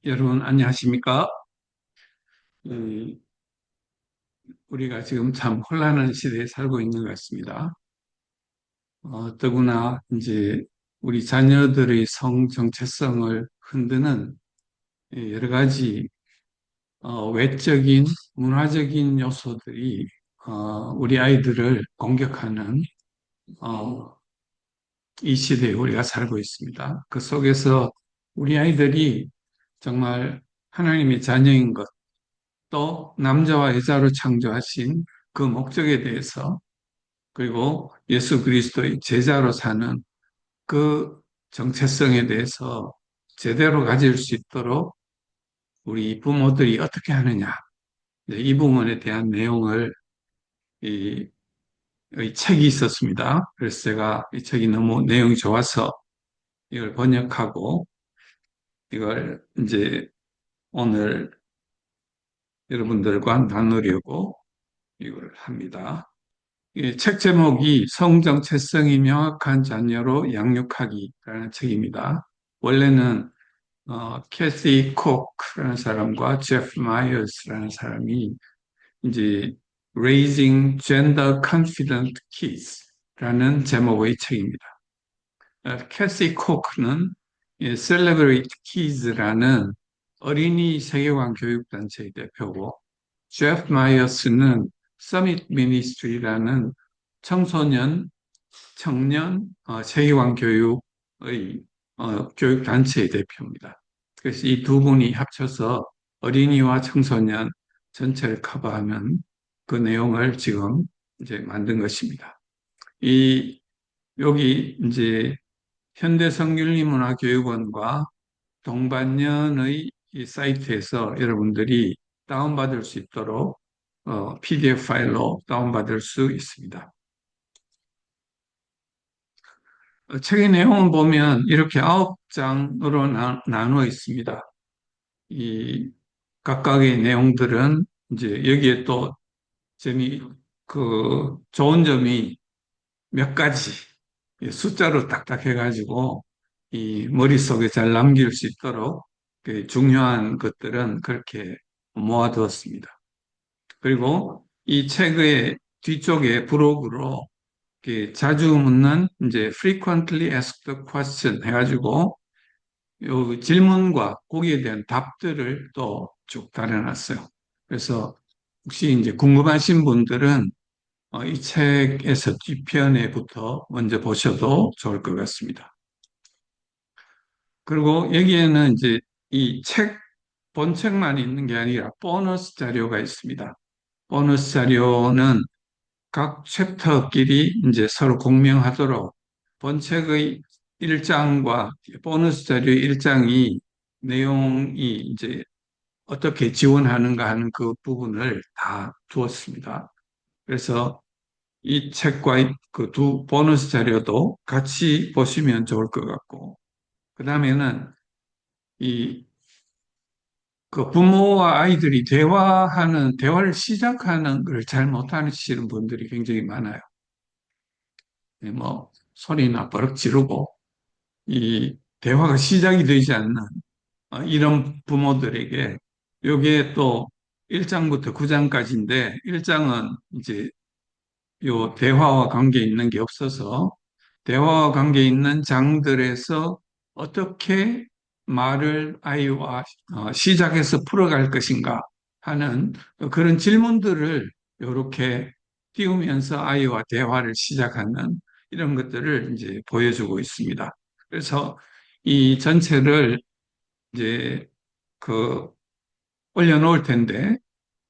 여러분 안녕하십니까? 음, 우리가 지금 참 혼란한 시대에 살고 있는 것 같습니다. 더구나 이제 우리 자녀들의 성 정체성을 흔드는 여러 가지 외적인 문화적인 요소들이 우리 아이들을 공격하는 어, 이 시대에 우리가 살고 있습니다. 그 속에서 우리 아이들이 정말 하나님의 자녀인 것, 또 남자와 여자로 창조하신 그 목적에 대해서, 그리고 예수 그리스도의 제자로 사는 그 정체성에 대해서 제대로 가질 수 있도록 우리 부모들이 어떻게 하느냐, 이 부분에 대한 내용을 이, 이 책이 있었습니다. 그래서 제가 이 책이 너무 내용이 좋아서 이걸 번역하고 이걸 이제 오늘 여러분들과 나누려고 이걸 합니다. 이 책 제목이 성정체성이 명확한 자녀로 양육하기라는 책입니다. 원래는 캐시 콕라는 사람과 제프 마이어스라는 사람이 이제 Raising Gender Confident Kids라는 제목의 책입니다. 캐시 콕는 Celebrate Kids라는 어린이 세계관 교육단체의 대표고, 제프 마이어스는 서밋 미니스트리라는 청소년, 청년 세계관 교육의 교육 단체의 대표입니다. 그래서 이 두 분이 합쳐서 어린이와 청소년 전체를 커버하는 그 내용을 지금 이제 만든 것입니다. 이 여기 이제 현대성윤리문화교육원과 동반년의 이 사이트에서 여러분들이 다운받을 수 있도록 PDF 파일로 다운받을 수 있습니다. 책의 내용을 보면 이렇게 9장으로 나누어 있습니다. 이 각각의 내용들은 이제 여기에 또 좋은 점이 몇 가지 숫자로 딱딱 해가지고 이 머릿속에 잘 남길 수 있도록 그 중요한 것들은 그렇게 모아두었습니다. 그리고 이 책의 뒤쪽에 부록으로 자주 묻는 이제 frequently asked question 해가지고 요 질문과 거기에 대한 답들을 또 쭉 달아놨어요. 그래서 혹시 이제 궁금하신 분들은 이 책에서 뒷편에부터 먼저 보셔도 좋을 것 같습니다. 그리고 여기에는 이제 이 책, 본책만 있는 게 아니라 보너스 자료가 있습니다. 보너스 자료는 각 챕터끼리 이제 서로 공명하도록 본책의 1장과 보너스 자료 1장이 내용이 이제 어떻게 지원하는가 하는 그 부분을 다 두었습니다. 그래서 이 책과 그 두 보너스 자료도 같이 보시면 좋을 것 같고, 그 다음에는 이 그 부모와 아이들이 대화를 시작하는 걸 잘 못하시는 분들이 굉장히 많아요. 뭐, 소리나 버럭 지르고, 이 대화가 시작이 되지 않는 이런 부모들에게 요게 또 1장부터 9장까지인데 1장은 이제 요 대화와 관계 있는 게 없어서 대화와 관계 있는 장들에서 어떻게 말을 아이와 시작해서 풀어갈 것인가 하는 그런 질문들을 이렇게 띄우면서 아이와 대화를 시작하는 이런 것들을 이제 보여주고 있습니다. 그래서 이 전체를 이제 그 올려놓을 텐데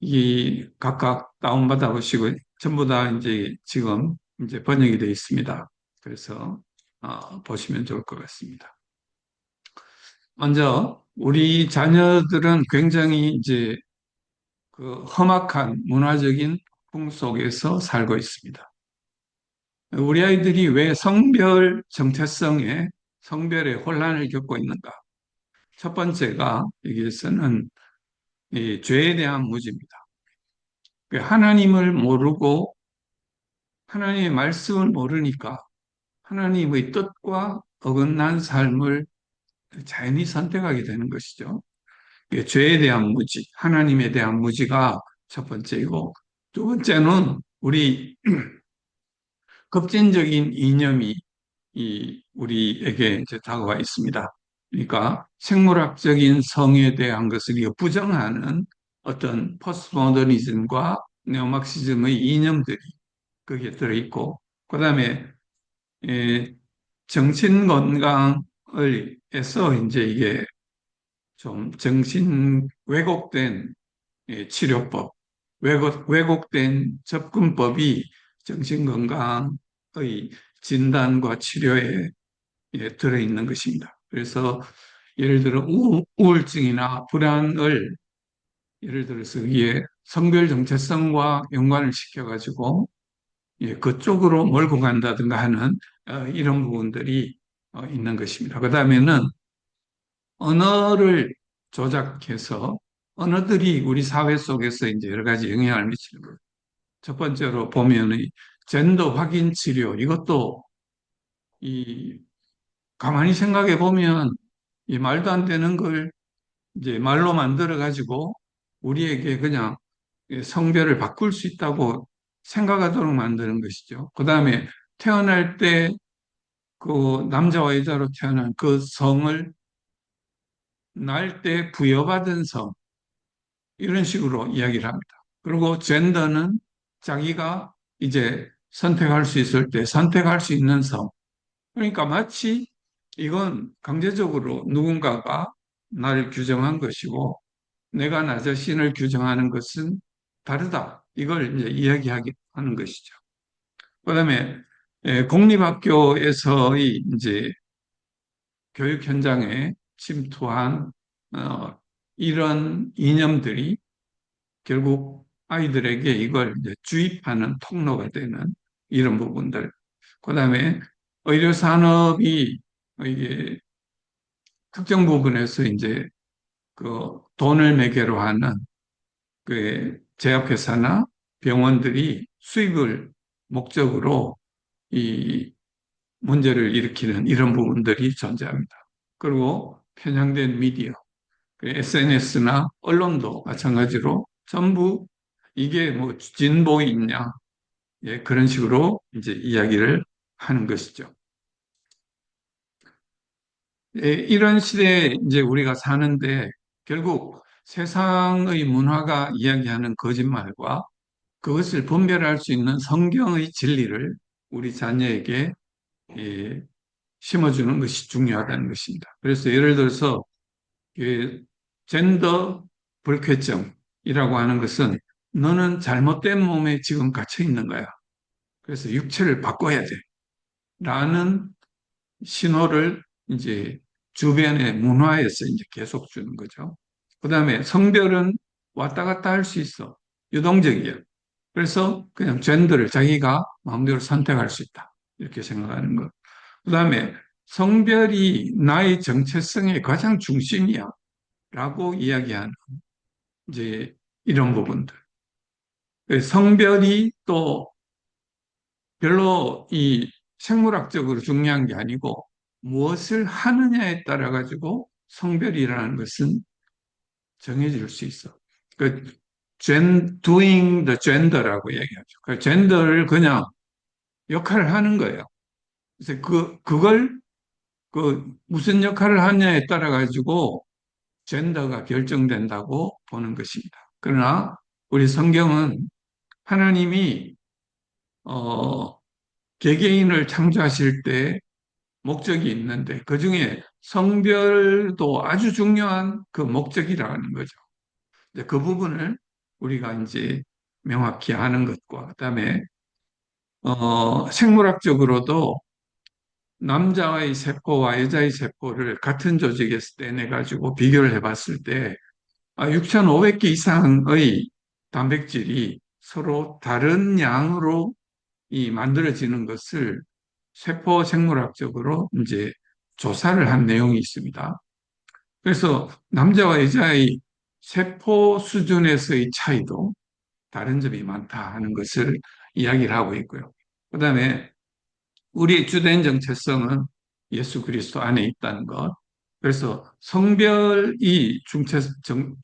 이 각각 다운받아 보시고 전부 다 이제 지금 이제 번역이 되어 있습니다. 그래서 보시면 좋을 것 같습니다. 먼저 우리 자녀들은 굉장히 이제 그 험악한 문화적인 풍속에서 살고 있습니다. 우리 아이들이 왜 성별 정체성에 성별의 혼란을 겪고 있는가? 첫 번째가 여기에서는 이 죄에 대한 무지입니다. 하나님을 모르고 하나님의 말씀을 모르니까 하나님의 뜻과 어긋난 삶을 자연히 선택하게 되는 것이죠. 죄에 대한 무지, 하나님에 대한 무지가 첫 번째이고, 두 번째는 우리 급진적인 이념이 우리에게 이제 다가와 있습니다. 그러니까 생물학적인 성에 대한 것을 이거 부정하는 어떤 포스트모더니즘과 네오마르크시즘의 이념들이 거기에 들어있고, 그다음에 정신 건강을 해서 이제 이게 좀 정신 왜곡된 치료법, 왜곡된 접근법이 정신 건강의 진단과 치료에 들어있는 것입니다. 그래서 예를 들어 우울증이나 불안을 예를 들어서 이게 성별 정체성과 연관을 시켜가지고 그쪽으로 몰고 간다든가 하는 이런 부분들이 있는 것입니다. 그 다음에는 언어를 조작해서 언어들이 우리 사회 속에서 이제 여러 가지 영향을 미치는 거예요. 첫 번째로 보면 이 젠더 확인 치료 이것도 이 가만히 생각해 보면 이 말도 안 되는 걸 이제 말로 만들어 가지고 우리에게 그냥 성별을 바꿀 수 있다고 생각하도록 만드는 것이죠. 그 다음에 태어날 때 그 남자와 여자로 태어난 그 성을 날 때 부여받은 성 이런 식으로 이야기를 합니다. 그리고 젠더는 자기가 이제 선택할 수 있을 때 선택할 수 있는 성. 그러니까 마치 이건 강제적으로 누군가가 나를 규정한 것이고 내가 나 자신을 규정하는 것은 다르다. 이걸 이제 이야기하게 하는 것이죠. 그다음에 공립학교에서의 이제 교육 현장에 침투한 이런 이념들이 결국 아이들에게 이걸 이제 주입하는 통로가 되는 이런 부분들. 그다음에 의료 산업이 이게 특정 부분에서 이제 그 돈을 매개로 하는 그 제약회사나 병원들이 수익을 목적으로 이 문제를 일으키는 이런 부분들이 존재합니다. 그리고 편향된 미디어, SNS나 언론도 마찬가지로 전부 이게 뭐 진보 있냐, 예, 그런 식으로 이제 이야기를 하는 것이죠. 예, 이런 시대에 이제 우리가 사는데 결국 세상의 문화가 이야기하는 거짓말과 그것을 분별할 수 있는 성경의 진리를 우리 자녀에게 예, 심어주는 것이 중요하다는 것입니다. 그래서 예를 들어서 그 젠더 불쾌증이라고 하는 것은 너는 잘못된 몸에 지금 갇혀 있는 거야. 그래서 육체를 바꿔야 돼. 라는 신호를 이제 주변의 문화에서 이제 계속 주는 거죠. 그 다음에 성별은 왔다 갔다 할 수 있어. 유동적이야. 그래서 그냥 젠더를 자기가 마음대로 선택할 수 있다. 이렇게 생각하는 것. 그 다음에 성별이 나의 정체성의 가장 중심이야. 라고 이야기하는 이제 이런 부분들. 성별이 또 별로 이 생물학적으로 중요한 게 아니고 무엇을 하느냐에 따라 가지고 성별이라는 것은 정해질 수 있어. 그 doing the gender라고 얘기하죠. 그 젠더를 그냥 역할을 하는 거예요. 그래서 그걸 그 무슨 역할을 하느냐에 따라 가지고 젠더가 결정된다고 보는 것입니다. 그러나 우리 성경은 하나님이 어, 개개인을 창조하실 때 목적이 있는데 그 중에 성별도 아주 중요한 그 목적이라는 거죠. 이제 그 부분을 우리가 이제 명확히 아는 것과 그다음에 생물학적으로도 남자의 세포와 여자의 세포를 같은 조직에서 떼내 가지고 비교를 해봤을 때 6,500개 이상의 단백질이 서로 다른 양으로 이 만들어지는 것을 세포 생물학적으로 이제 조사를 한 내용이 있습니다. 그래서 남자와 여자의 세포 수준에서의 차이도 다른 점이 많다 하는 것을 이야기를 하고 있고요. 그 다음에 우리의 주된 정체성은 예수 그리스도 안에 있다는 것. 그래서 성별이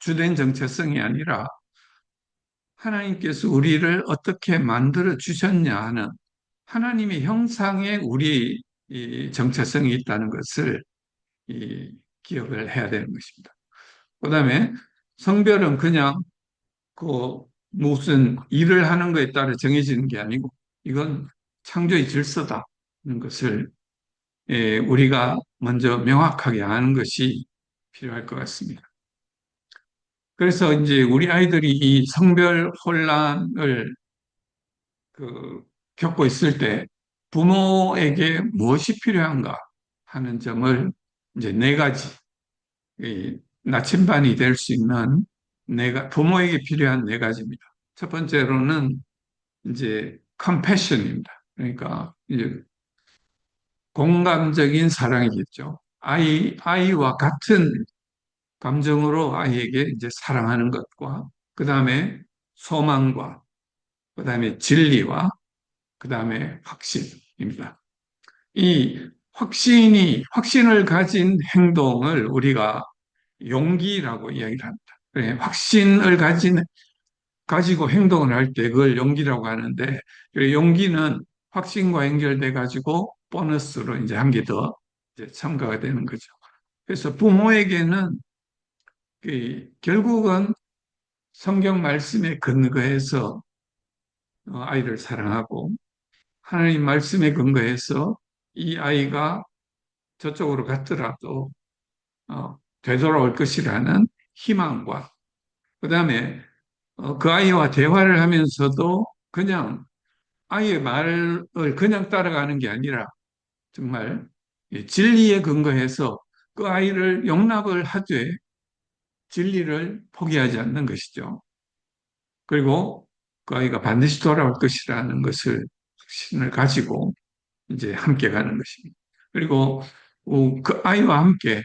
주된 정체성이 아니라 하나님께서 우리를 어떻게 만들어 주셨냐 하는 하나님의 형상에 우리 이 정체성이 있다는 것을 이 기억을 해야 되는 것입니다. 그다음에 성별은 그냥 그 무슨 일을 하는 것에 따라 정해지는 게 아니고 이건 창조의 질서다는 것을 우리가 먼저 명확하게 아는 것이 필요할 것 같습니다. 그래서 이제 우리 아이들이 이 성별 혼란을 그 겪고 있을 때 부모에게 무엇이 필요한가 하는 점을 이제 네 가지 나침반이 될 수 있는 부모에게 필요한 네 가지입니다. 첫 번째로는 이제 compassion입니다. 그러니까 이제 공감적인 사랑이겠죠. 아이와 같은 감정으로 아이에게 이제 사랑하는 것과 그 다음에 소망과 그 다음에 진리와 그 다음에 확신입니다. 이 확신을 가진 행동을 우리가 용기라고 이야기를 합니다. 그래, 가지고 행동을 할 때 그걸 용기라고 하는데, 그래, 용기는 확신과 연결돼 가지고 보너스로 이제 한 개 더 첨가가 되는 거죠. 그래서 부모에게는 결국은 성경 말씀에 근거해서 아이를 사랑하고 하나님 말씀에 근거해서 이 아이가 저쪽으로 갔더라도 되돌아올 것이라는 희망과 그다음에 그 아이와 대화를 하면서도 그냥 아이의 말을 그냥 따라가는 게 아니라 정말 진리에 근거해서 그 아이를 용납을 하되 진리를 포기하지 않는 것이죠. 그리고 그 아이가 반드시 돌아올 것이라는 것을 확신을 가지고 이제 함께 가는 것입니다. 그리고 그 아이와 함께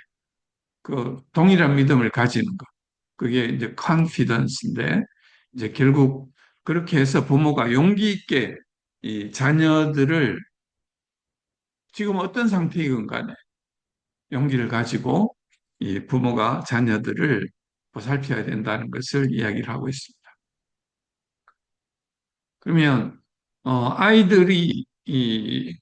그 동일한 믿음을 가지는 것. 그게 이제 confidence인데 이제 결국 그렇게 해서 부모가 용기 있게 이 자녀들을 지금 어떤 상태이건 간에 용기를 가지고 이 부모가 자녀들을 보살펴야 된다는 것을 이야기를 하고 있습니다. 그러면 아이들이 이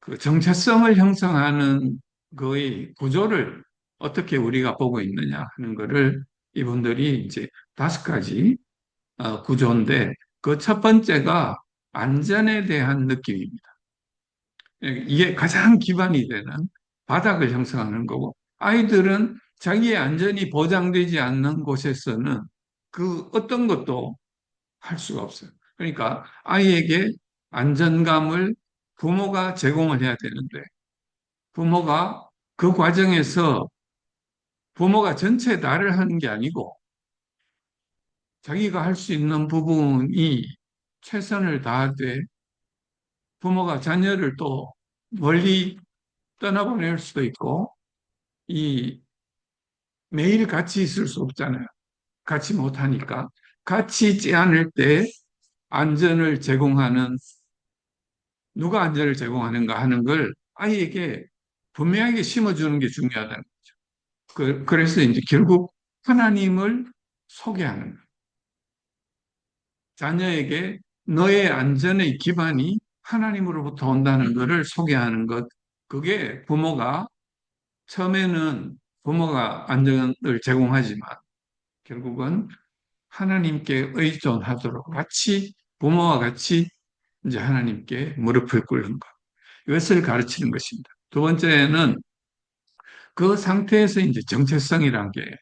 그 정체성을 형성하는 거의 구조를 어떻게 우리가 보고 있느냐 하는 거를 이분들이 이제 다섯 가지 구조인데 그 첫 번째가 안전에 대한 느낌입니다. 이게 가장 기반이 되는 바닥을 형성하는 거고 아이들은 자기의 안전이 보장되지 않는 곳에서는 그 어떤 것도 할 수가 없어요. 그러니까 아이에게 안전감을 부모가 제공을 해야 되는데 부모가 그 과정에서 부모가 전체 나를 하는 게 아니고 자기가 할 수 있는 부분이 최선을 다하되 부모가 자녀를 또 멀리 떠나보낼 수도 있고 이 매일 같이 있을 수 없잖아요. 같이 못하니까 같이 있지 않을 때 안전을 제공하는 누가 안전을 제공하는가 하는 걸 아이에게 분명하게 심어주는 게 중요하다는 거죠. 그래서 이제 결국 하나님을 소개하는 거예요. 자녀에게 너의 안전의 기반이 하나님으로부터 온다는 것을 소개하는 것. 그게 처음에는 부모가 안전을 제공하지만 결국은 하나님께 의존하도록 부모와 같이 이제 하나님께 무릎을 꿇는 것. 이것을 가르치는 것입니다. 두 번째는 그 상태에서 이제 정체성이란 게,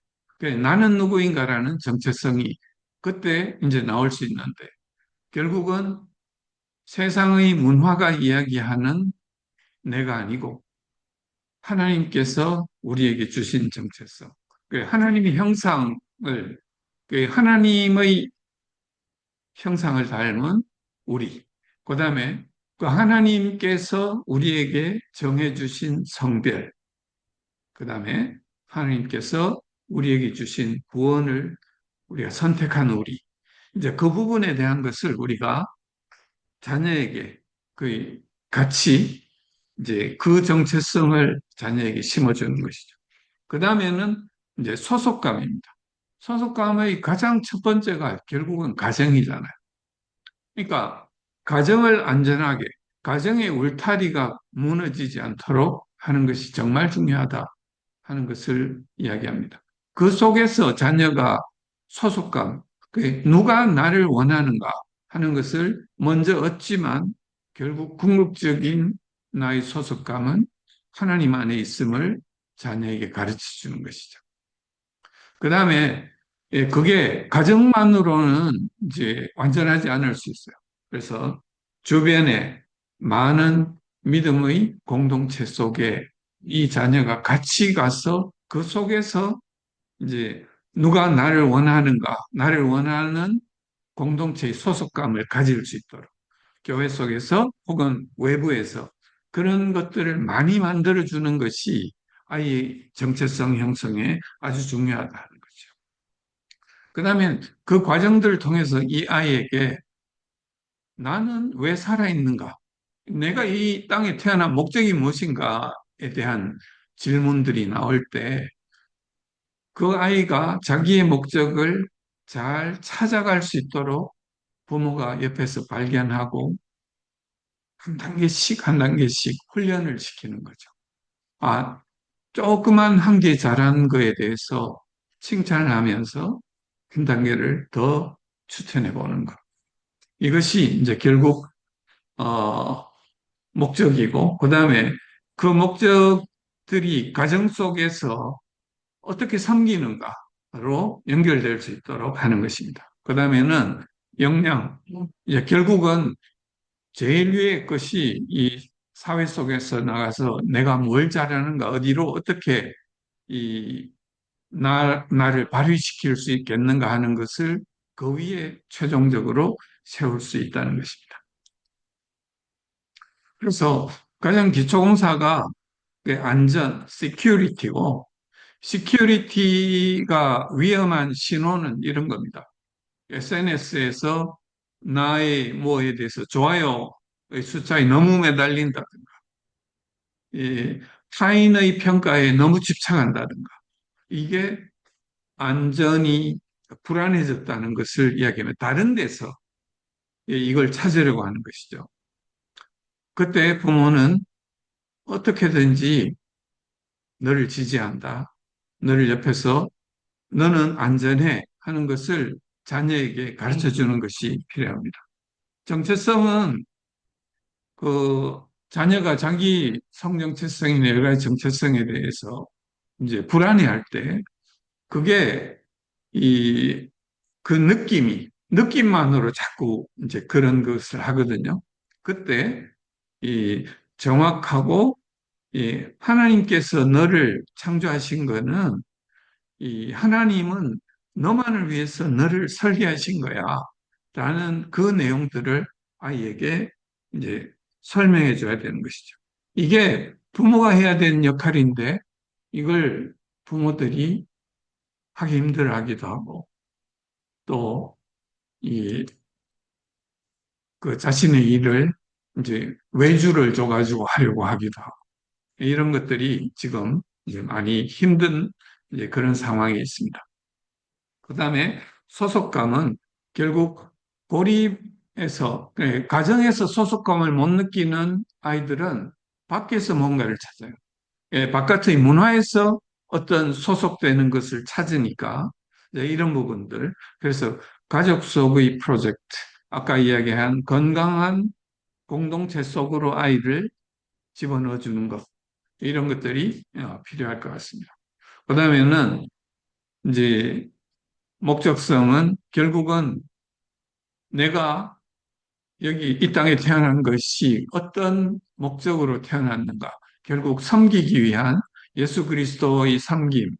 나는 누구인가라는 정체성이 그때 이제 나올 수 있는데, 결국은 세상의 문화가 이야기하는 내가 아니고, 하나님께서 우리에게 주신 정체성, 하나님의 하나님의 형상을 닮은 우리, 그 다음에 그 하나님께서 우리에게 정해주신 성별, 그 다음에 하나님께서 우리에게 주신 구원을 우리가 선택한 우리. 이제 그 부분에 대한 것을 우리가 자녀에게 같이 이제 그 정체성을 자녀에게 심어주는 것이죠. 그 다음에는 이제 소속감입니다. 소속감의 가장 첫 번째가 결국은 가정이잖아요. 그러니까 가정을 안전하게, 가정의 울타리가 무너지지 않도록 하는 것이 정말 중요하다 하는 것을 이야기합니다. 그 속에서 자녀가 소속감, 누가 나를 원하는가 하는 것을 먼저 얻지만 결국 궁극적인 나의 소속감은 하나님 안에 있음을 자녀에게 가르쳐 주는 것이죠. 그 다음에 그게 가정만으로는 이제 완전하지 않을 수 있어요. 그래서 주변에 많은 믿음의 공동체 속에 이 자녀가 같이 가서 그 속에서 이제 누가 나를 원하는가, 나를 원하는 공동체의 소속감을 가질 수 있도록 교회 속에서 혹은 외부에서 그런 것들을 많이 만들어주는 것이 아이의 정체성 형성에 아주 중요하다는 거죠. 그 다음에 그 과정들을 통해서 이 아이에게 나는 왜 살아있는가? 내가 이 땅에 태어난 목적이 무엇인가에 대한 질문들이 나올 때 그 아이가 자기의 목적을 잘 찾아갈 수 있도록 부모가 옆에서 발견하고 한 단계씩 한 단계씩 훈련을 시키는 거죠. 아, 조그만 한 개 잘한 거에 대해서 칭찬을 하면서 한 단계를 더 추천해 보는 것. 이것이 이제 결국 어, 목적이고 그다음에 그 목적들이 가정 속에서 어떻게 섬기는가로 연결될 수 있도록 하는 것입니다. 그다음에는 역량. 이제 결국은 제일 위의 것이 이 사회 속에서 나가서 내가 뭘 잘하는가, 어디로 어떻게 이 나를 발휘시킬 수 있겠는가 하는 것을 그 위에 최종적으로 세울 수 있다는 것입니다. 그래서 가장 기초공사가 안전, security고, security가 위험한 신호는 이런 겁니다. SNS에서 나의 뭐에 대해서 좋아요의 숫자에 너무 매달린다든가, 타인의 평가에 너무 집착한다든가, 이게 안전이 불안해졌다는 것을 이야기하면 다른 데서 이걸 찾으려고 하는 것이죠. 그때 부모는 어떻게든지 너를 지지한다. 너를 옆에서 너는 안전해 하는 것을 자녀에게 가르쳐 주는 것이 필요합니다. 정체성은 그 자녀가 자기 성정체성이나 여러 가지 정체성에 대해서 이제 불안해할 때 그게 이 그 느낌만으로 자꾸 이제 그런 것을 하거든요. 그때 이 정확하고 이 하나님께서 너를 창조하신 거는 이 하나님은 너만을 위해서 너를 설계하신 거야. 라는 그 내용들을 아이에게 이제 설명해 줘야 되는 것이죠. 이게 부모가 해야 되는 역할인데 이걸 부모들이 하기 힘들어 하기도 하고 또 이 그 자신의 일을 이제 외주를 줘가지고 하려고 하기도 하고 이런 것들이 지금 이제 많이 힘든 이제 그런 상황에 있습니다. 그 다음에 소속감은 결국 고립에서, 가정에서 소속감을 못 느끼는 아이들은 밖에서 뭔가를 찾아요. 바깥의 문화에서 어떤 소속되는 것을 찾으니까 이런 부분들. 그래서 가족 속의 프로젝트, 아까 이야기한 건강한 공동체 속으로 아이를 집어넣어 주는 것, 이런 것들이 필요할 것 같습니다. 그 다음에는 이제 목적성은 결국은 내가 여기 이 땅에 태어난 것이 어떤 목적으로 태어났는가? 결국 섬기기 위한 예수 그리스도의 섬김을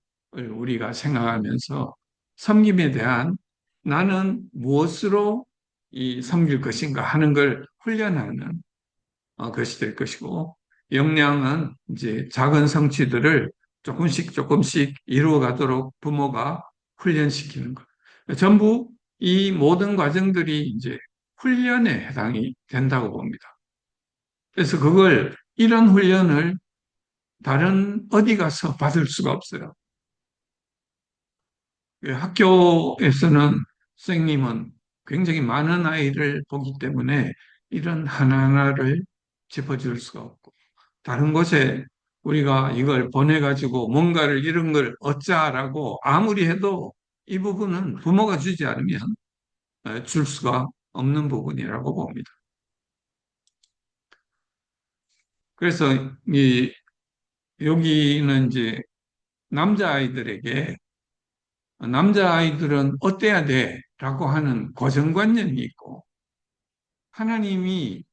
우리가 생각하면서 섬김에 대한 나는 무엇으로 이 섬길 것인가 하는 걸 훈련하는 것이 될 것이고, 역량은 이제 작은 성취들을 조금씩 조금씩 이루어 가도록 부모가 훈련시키는 것. 전부 이 모든 과정들이 이제 훈련에 해당이 된다고 봅니다. 그래서 이런 훈련을 다른 어디 가서 받을 수가 없어요. 학교에서는 선생님은 굉장히 많은 아이를 보기 때문에 이런 하나하나를 짚어줄 수가 없고, 다른 곳에 우리가 이걸 보내가지고 뭔가를 이런 걸 얻자라고 아무리 해도 이 부분은 부모가 주지 않으면 줄 수가 없는 부분이라고 봅니다. 그래서 이 여기는 이제 남자아이들에게 남자아이들은 어때야 돼? 라고 하는 고정관념이 있고, 하나님이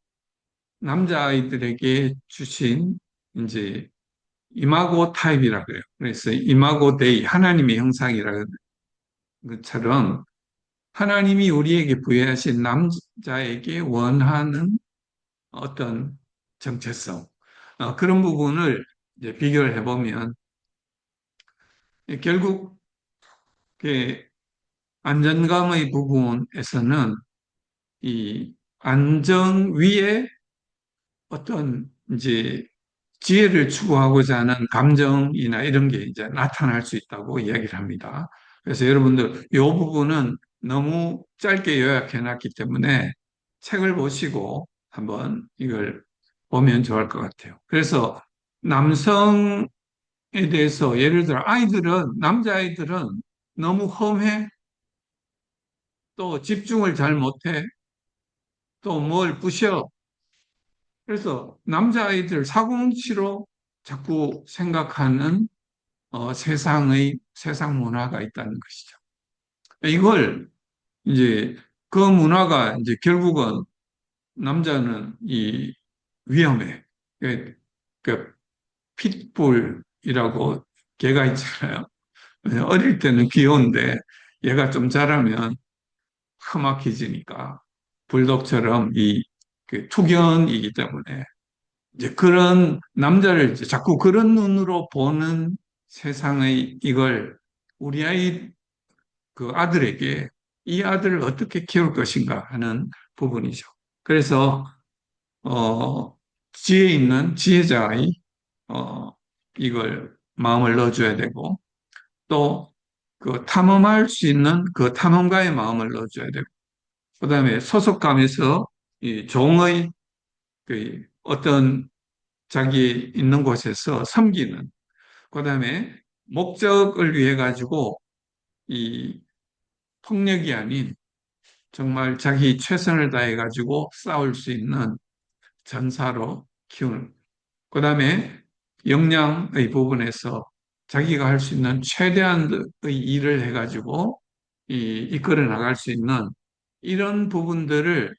남자아이들에게 주신 이제 이마고 타입이라 그래요. 그래서 이마고 데이, 하나님의 형상이라는 것처럼 하나님이 우리에게 부여하신 남자에게 원하는 어떤 정체성, 그런 부분을 이제 비교를 해보면 결국 그 안전감의 부분에서는 이 안정 위에 어떤 이제 지혜를 추구하고자 하는 감정이나 이런 게 이제 나타날 수 있다고 이야기를 합니다. 그래서 여러분들 이 부분은 너무 짧게 요약해 놨기 때문에 책을 보시고 한번 이걸 보면 좋을 것 같아요. 그래서 남성에 대해서 예를 들어 아이들은 남자아이들은 너무 험해, 또 집중을 잘 못해, 또 뭘 부셔. 그래서 남자아이들 사고뭉치로 자꾸 생각하는 세상 문화가 있다는 것이죠. 이걸 이제 그 문화가 이제 결국은 남자는 이 위험해. 그, 그 핏불이라고 개가 있잖아요. 어릴 때는 귀여운데 얘가 좀 자라면 험악해지니까 불독처럼 그 투견이기 때문에 이제 그런 남자를 이제 자꾸 그런 눈으로 보는 세상의 이걸 우리 그 아들에게 이 아들을 어떻게 키울 것인가 하는 부분이죠. 그래서 지혜 있는 지혜자의 어, 이걸 마음을 넣어줘야 되고 또 그 탐험할 수 있는 그 탐험가의 마음을 넣어줘야 되고 그다음에 소속감에서 이 종의 그 어떤 자기 있는 곳에서 섬기는 그다음에 목적을 위해 가지고 이 폭력이 아닌 정말 자기 최선을 다해 가지고 싸울 수 있는 전사로 키우는. 그다음에 역량의 부분에서 자기가 할 수 있는 최대한의 일을 해 가지고 이끌어 나갈 수 있는 이런 부분들을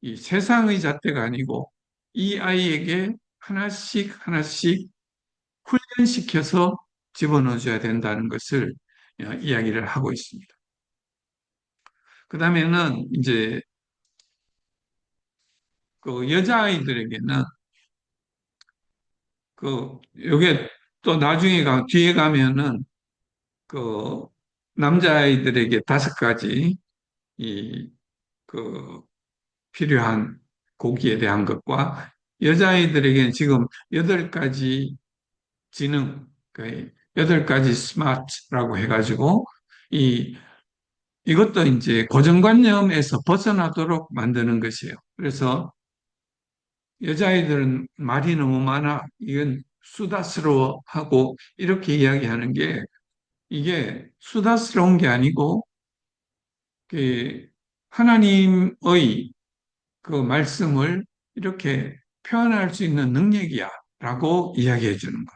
이 세상의 잣대가 아니고 이 아이에게 하나씩 하나씩 훈련시켜서 집어넣어줘야 된다는 것을 이야기를 하고 있습니다. 그 다음에는 이제 그 여자아이들에게는 요게 또 나중에 뒤에 가면은 그 남자아이들에게 5가지 이, 그 필요한 고기에 대한 것과 여자아이들에게는 지금 8가지 지능, 그 8가지 스마트라고 해가지고 이것도 이제 고정관념에서 벗어나도록 만드는 것이에요. 그래서 여자아이들은 말이 너무 많아. 이건 수다스러워하고 이렇게 이야기하는 게 이게 수다스러운 게 아니고 그 하나님의 그 말씀을 이렇게 표현할 수 있는 능력이야 라고 이야기해 주는 거.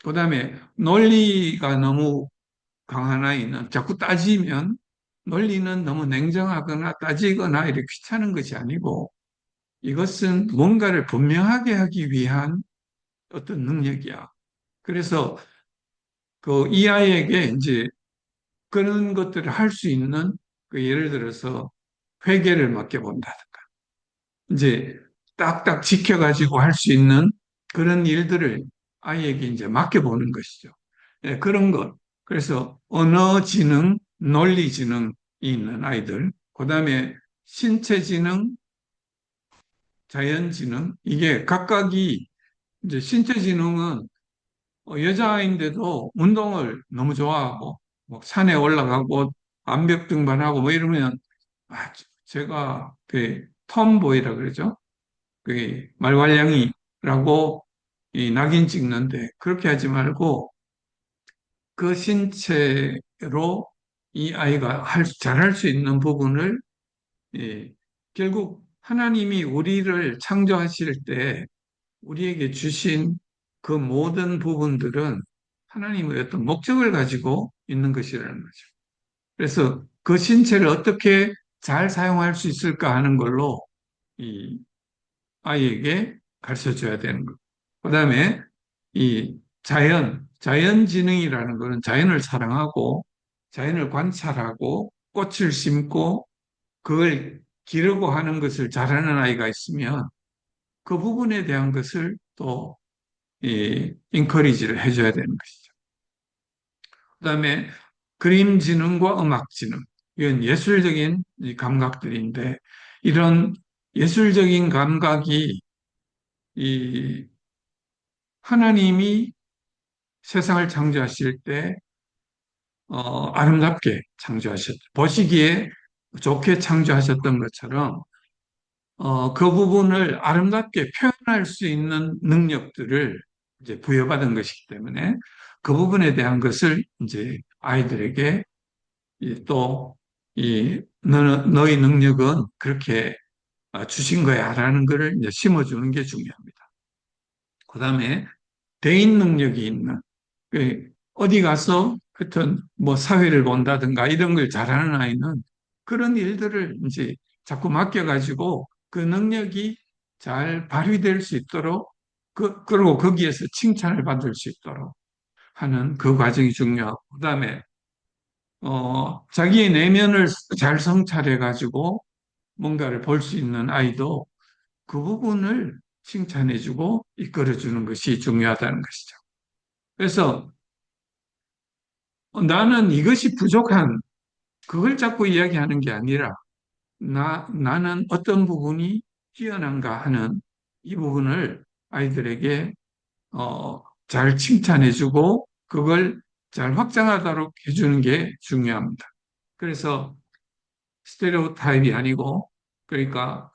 그 다음에 논리가 너무 강한 아이는 자꾸 따지면 논리는 너무 냉정하거나 따지거나 이렇게 귀찮은 것이 아니고 이것은 뭔가를 분명하게 하기 위한 어떤 능력이야. 그래서 그 이 아이에게 이제 그런 것들을 할 수 있는 그 예를 들어서 회계를 맡겨본다든가 이제 딱딱 지켜가지고 할 수 있는 그런 일들을 아이에게 이제 맡겨보는 것이죠. 예, 그런 것. 그래서 언어 지능, 논리 지능이 있는 아이들, 그 다음에 신체 지능, 자연 지능, 이게 각각이 이제 신체 지능은 여자아이인데도 운동을 너무 좋아하고 뭐 산에 올라가고 암벽 등반하고 뭐 이러면 제가 그 톰보이라 그러죠. 그 말괄량이라고 이 낙인 찍는데 그렇게 하지 말고 그 신체로 이 아이가 잘할 수 있는 부분을 예, 결국 하나님이 우리를 창조하실 때 우리에게 주신 그 모든 부분들은 하나님의 어떤 목적을 가지고 있는 것이라는 거죠. 그래서 그 신체를 어떻게 잘 사용할 수 있을까 하는 걸로 이 아이에게 가르쳐 줘야 되는 것. 그 다음에 이 자연지능이라는 것은 자연을 사랑하고 자연을 관찰하고 꽃을 심고 그걸 기르고 하는 것을 잘하는 아이가 있으면 그 부분에 대한 것을 또 인커리지를 해줘야 되는 것이죠. 그다음에 그림 지능과 음악 지능 이건 예술적인 이 감각들인데 이런 예술적인 감각이 이 하나님이 세상을 창조하실 때 아름답게 창조하셨 보시기에 좋게 창조하셨던 것처럼 그 부분을 아름답게 표현할 수 있는 능력들을 이제 부여받은 것이기 때문에 그 부분에 대한 것을 이제 아이들에게 또 너희 능력은 그렇게 주신 거야라는 것을 이제 심어주는 게 중요합니다. 그다음에 대인 능력이 있는 어디 가서 하여튼 뭐 사회를 본다든가 이런 걸 잘하는 아이는 그런 일들을 이제 자꾸 맡겨가지고 그 능력이 잘 발휘될 수 있도록 그리고 거기에서 칭찬을 받을 수 있도록 하는 그 과정이 중요하고 그다음에 자기의 내면을 잘 성찰해가지고 뭔가를 볼 수 있는 아이도 그 부분을 칭찬해주고 이끌어주는 것이 중요하다는 것이죠. 그래서 나는 이것이 부족한 그걸 자꾸 이야기하는 게 아니라 나는 어떤 부분이 뛰어난가 하는 이 부분을 아이들에게 잘 칭찬해주고 그걸 잘 확장하도록 해주는 게 중요합니다. 그래서 스테레오 타입이 아니고 그러니까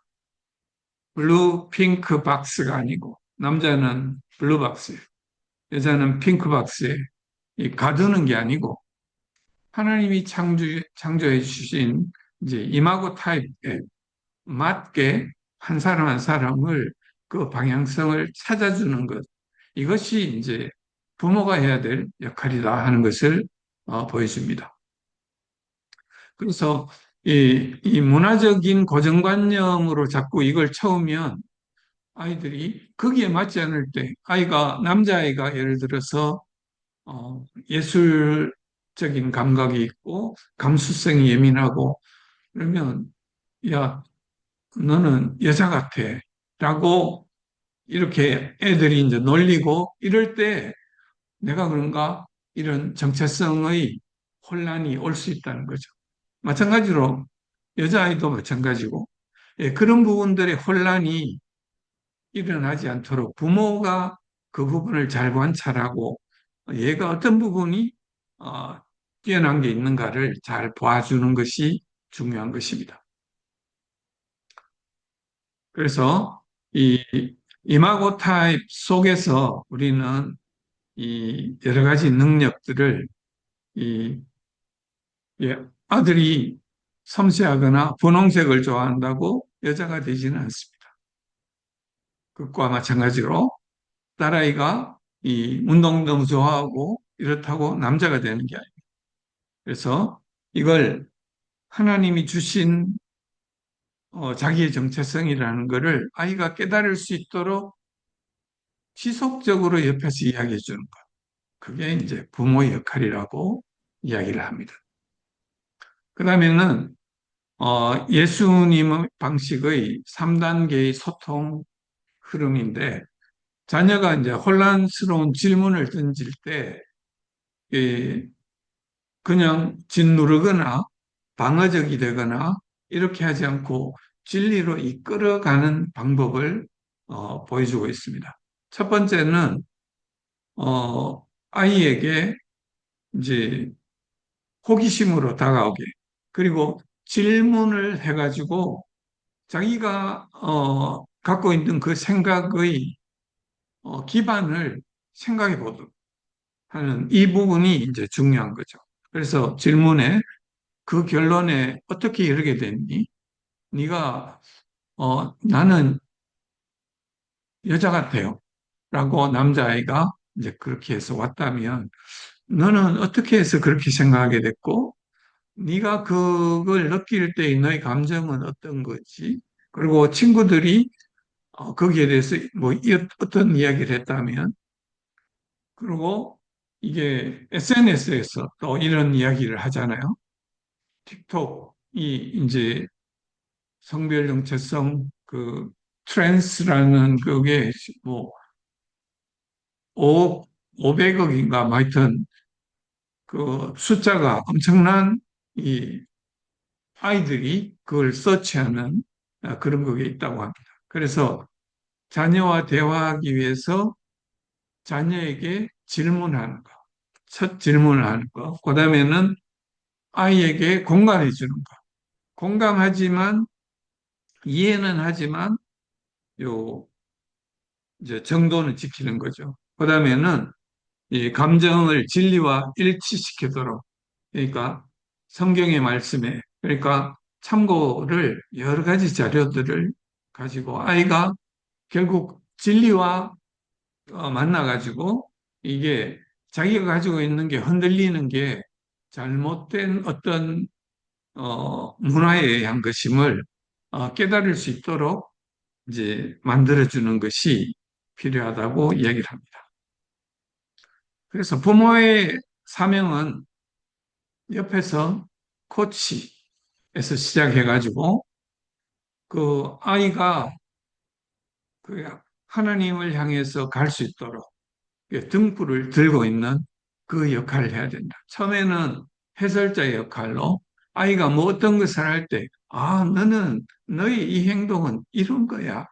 블루 핑크 박스가 아니고 남자는 블루 박스, 여자는 핑크 박스에 가두는 게 아니고 하나님이 창조해 주신 이제 이마고 타입에 맞게 한 사람 한 사람을 그 방향성을 찾아주는 것. 이것이 이제 부모가 해야 될 역할이다 하는 것을 보여줍니다. 그래서 이 문화적인 고정관념으로 자꾸 이걸 채우면 아이들이 거기에 맞지 않을 때 아이가 남자아이가 예를 들어서 예술적인 감각이 있고 감수성이 예민하고 그러면 야 너는 여자 같아 라고 이렇게 애들이 이제 놀리고 이럴 때 내가 그런가 이런 정체성의 혼란이 올 수 있다는 거죠. 마찬가지로 여자아이도 마찬가지고 그런 부분들의 혼란이 일어나지 않도록 부모가 그 부분을 잘 관찰하고 얘가 어떤 부분이 어, 뛰어난 게 있는가를 잘 봐주는 것이 중요한 것입니다. 그래서 이 이마고 타입 속에서 우리는 이 여러 가지 능력들을 이 아들이 섬세하거나 분홍색을 좋아한다고 여자가 되지는 않습니다. 그것과 마찬가지로 딸아이가 이 운동 너무 좋아하고 이렇다고 남자가 되는 게 아닙니다. 그래서 이걸 하나님이 주신 자기의 정체성이라는 것을 아이가 깨달을 수 있도록 지속적으로 옆에서 이야기해 주는 것. 그게 이제 부모의 역할이라고 이야기를 합니다. 그 다음에는 예수님의 방식의 3단계의 소통 흐름인데 자녀가 이제 혼란스러운 질문을 던질 때 그냥 짓누르거나 방어적이 되거나 이렇게 하지 않고 진리로 이끌어가는 방법을 보여주고 있습니다. 첫 번째는 아이에게 이제 호기심으로 다가오게. 그리고 질문을 해가지고 자기가 갖고 있는 그 생각의 기반을 생각해 보도록 하는 이 부분이 이제 중요한 거죠. 그래서 질문에 그 결론에 어떻게 이르게 됐니? 네가 나는 여자 같아요. 라고 남자아이가 이제 그렇게 해서 왔다면 너는 어떻게 해서 그렇게 생각하게 됐고 네가 그걸 느낄 때의 너의 감정은 어떤 거지? 그리고 친구들이 거기에 대해서 뭐 어떤 이야기를 했다면 그리고 이게 SNS에서 또 이런 이야기를 하잖아요. 틱톡이 이제 성별 정체성 그 트랜스라는 그게 뭐 500억인가 뭐 하여튼 그 숫자가 엄청난 이 아이들이 그걸 서치하는 그런 그게 있다고 합니다. 그래서 자녀와 대화하기 위해서 자녀에게 질문하는 거, 첫 질문을 하는 거, 그 다음에는 아이에게 공감해 주는 거. 공감하지만, 이해는 하지만, 요, 이제 정도는 지키는 거죠. 그 다음에는 이 감정을 진리와 일치시키도록, 그러니까 성경의 말씀에, 그러니까 참고를 여러 가지 자료들을 가지고 아이가 결국 진리와 만나가지고 이게 자기가 가지고 있는 게 흔들리는 게 잘못된 어떤 문화에 의한 것임을 깨달을 수 있도록 이제 만들어주는 것이 필요하다고 이야기를 합니다. 그래서 부모의 사명은 옆에서 코치에서 시작해가지고 그 아이가 그 하나님을 향해서 갈 수 있도록 등불을 들고 있는 그 역할을 해야 된다. 처음에는 해설자의 역할로 아이가 뭐 어떤 것을 할 때, 너는 너의 이 행동은 이런 거야.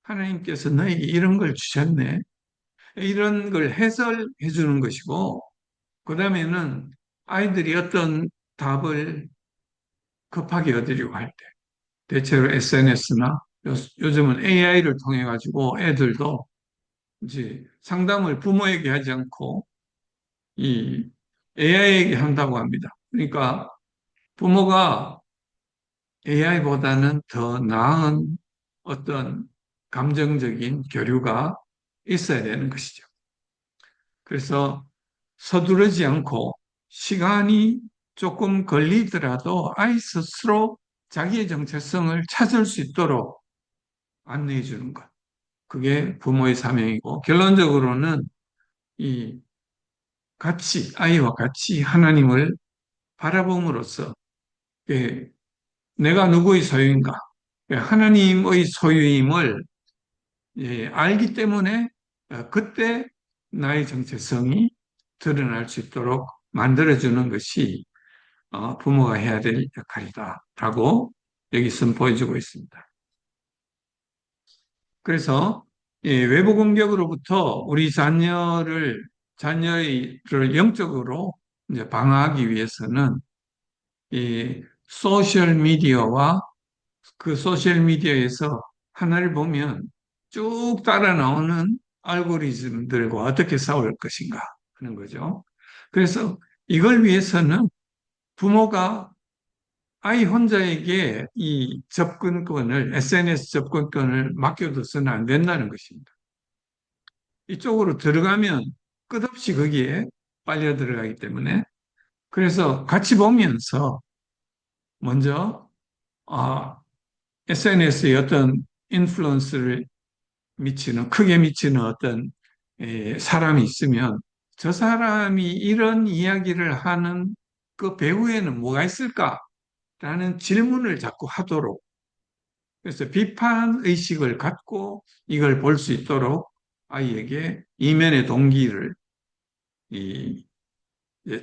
하나님께서 너에게 이런 걸 주셨네. 이런 걸 해설해 주는 것이고, 그 다음에는 아이들이 어떤 답을 급하게 얻으려고 할 때, 대체로 SNS나 요즘은 AI를 통해 가지고 애들도 이제 상담을 부모에게 하지 않고 이 AI에게 한다고 합니다. 그러니까 부모가 AI보다는 더 나은 어떤 감정적인 교류가 있어야 되는 것이죠. 그래서 서두르지 않고 시간이 조금 걸리더라도 아이 스스로 자기의 정체성을 찾을 수 있도록 안내해 주는 것. 그게 부모의 사명이고 결론적으로는 이 같이 아이와 같이 하나님을 바라봄으로써 예, 내가 누구의 소유인가? 예, 하나님의 소유임을 알기 때문에 그때 나의 정체성이 드러날 수 있도록 만들어주는 것이 부모가 해야 될 역할이다라고 여기서 보여주고 있습니다. 그래서 외부 공격으로부터 우리 자녀를 영적으로 이제 방어하기 위해서는 이 소셜 미디어와 그 소셜 미디어에서 하나를 보면 쭉 따라 나오는 알고리즘들과 어떻게 싸울 것인가 하는 거죠. 그래서 이걸 위해서는 부모가 아이 혼자에게 이 접근권을, SNS 접근권을 맡겨둬서는 안 된다는 것입니다. 이쪽으로 들어가면 끝없이 거기에 빨려 들어가기 때문에 그래서 같이 보면서 먼저 SNS의 어떤 인플루언스를 크게 미치는 어떤 사람이 있으면 저 사람이 이런 이야기를 하는 그 배후에는 뭐가 있을까라는 질문을 자꾸 하도록 그래서 비판 의식을 갖고 이걸 볼 수 있도록 아이에게 이면의 동기를 이,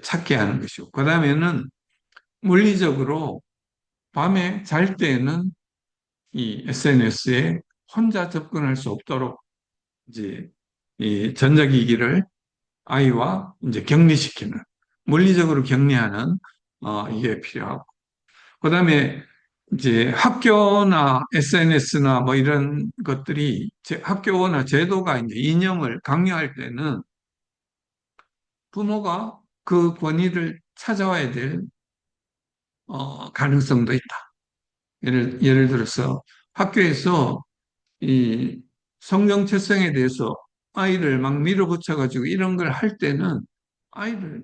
찾게 하는 것이고 그 다음에는 물리적으로 밤에 잘 때에는 이 SNS에 혼자 접근할 수 없도록 이제 이 전자기기를 아이와 이제 격리시키는 물리적으로 격리하는 이게 필요하고. 그다음에 이제 학교나 SNS나 뭐 이런 것들이 학교나 제도가 이제 이념을 강요할 때는 부모가 그 권위를 찾아와야 될 가능성도 있다. 예를 들어서 학교에서 이 성경 철성에 대해서 아이를 막 밀어붙여가지고 이런 걸 할 때는 아이를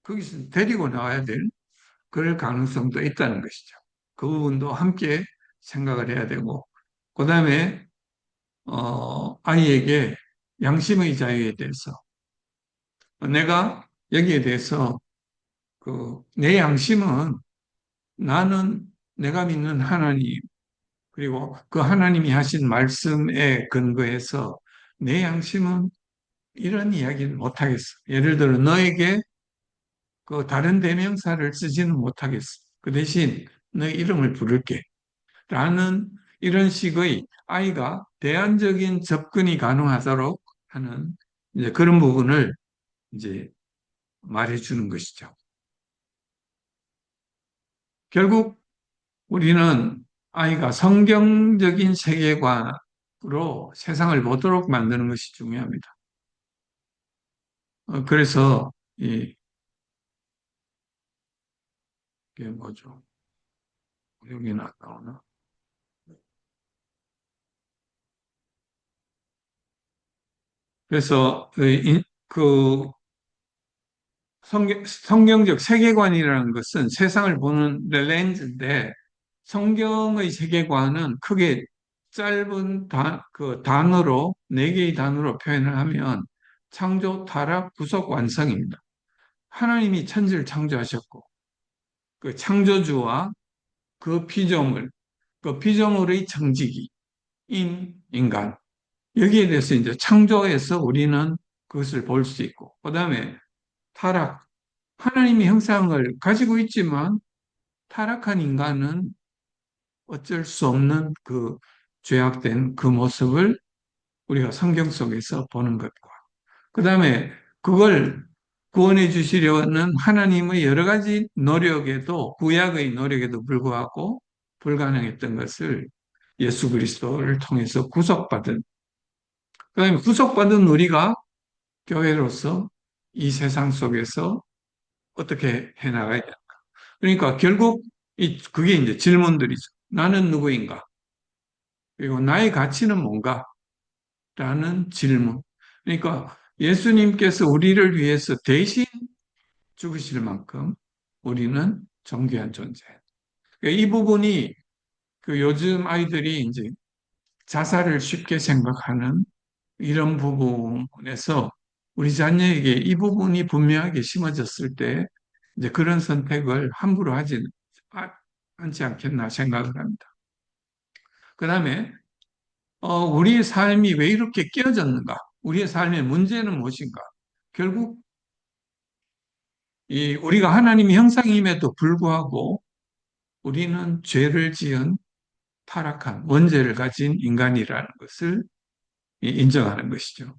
거기서 데리고 나와야 될 그럴 가능성도 있다는 것이죠. 그 부분도 함께 생각을 해야 되고, 그 다음에, 아이에게 양심의 자유에 대해서, 내가 여기에 대해서 내 양심은 나는 내가 믿는 하나님, 그리고 그 하나님이 하신 말씀에 근거해서 내 양심은 이런 이야기는 못하겠어. 예를 들어, 너에게 그 다른 대명사를 쓰지는 못하겠어. 그 대신 너의 이름을 부를게. 라는 이런 식의 아이가 대안적인 접근이 가능하도록 하는 이제 그런 부분을 이제 말해주는 것이죠. 결국 우리는 아이가 성경적인 세계관으로 세상을 보도록 만드는 것이 중요합니다. 그래서 이게 뭐죠? 여기 나오나? 그래서 그 성경적 세계관이라는 것은 세상을 보는 렌즈인데 성경의 세계관은 크게 짧은 그 단어로 네 개의 단어로 표현을 하면 창조, 타락, 구속, 완성입니다. 하나님이 천지를 창조하셨고 그 창조주와 그 피조물, 그 피조물의 청지기인 인간 여기에 대해서 이제 창조에서 우리는 그것을 볼 수 있고 그다음에 타락, 하나님의 형상을 가지고 있지만 타락한 인간은 어쩔 수 없는 그 죄악된 그 모습을 우리가 성경 속에서 보는 것과 그 다음에 그걸 구원해 주시려는 하나님의 여러 가지 노력에도 구약의 노력에도 불구하고 불가능했던 것을 예수 그리스도를 통해서 구속받은 그 다음에 구속받은 우리가 교회로서 이 세상 속에서 어떻게 해나가야 되나 그러니까 결국 그게 이제 질문들이죠. 나는 누구인가? 그리고 나의 가치는 뭔가? 라는 질문. 그러니까 예수님께서 우리를 위해서 대신 죽으실 만큼 우리는 존귀한 존재. 그러니까 이 부분이 그 요즘 아이들이 이제 자살을 쉽게 생각하는 이런 부분에서 우리 자녀에게 이 부분이 분명하게 심어졌을 때 이제 그런 선택을 함부로 하지 않지 않겠나 생각을 합니다. 그 다음에 우리의 삶이 왜 이렇게 깨어졌는가? 우리의 삶의 문제는 무엇인가? 결국 우리가 하나님의 형상임에도 불구하고 우리는 죄를 지은 타락한 원죄를 가진 인간이라는 것을 인정하는 것이죠.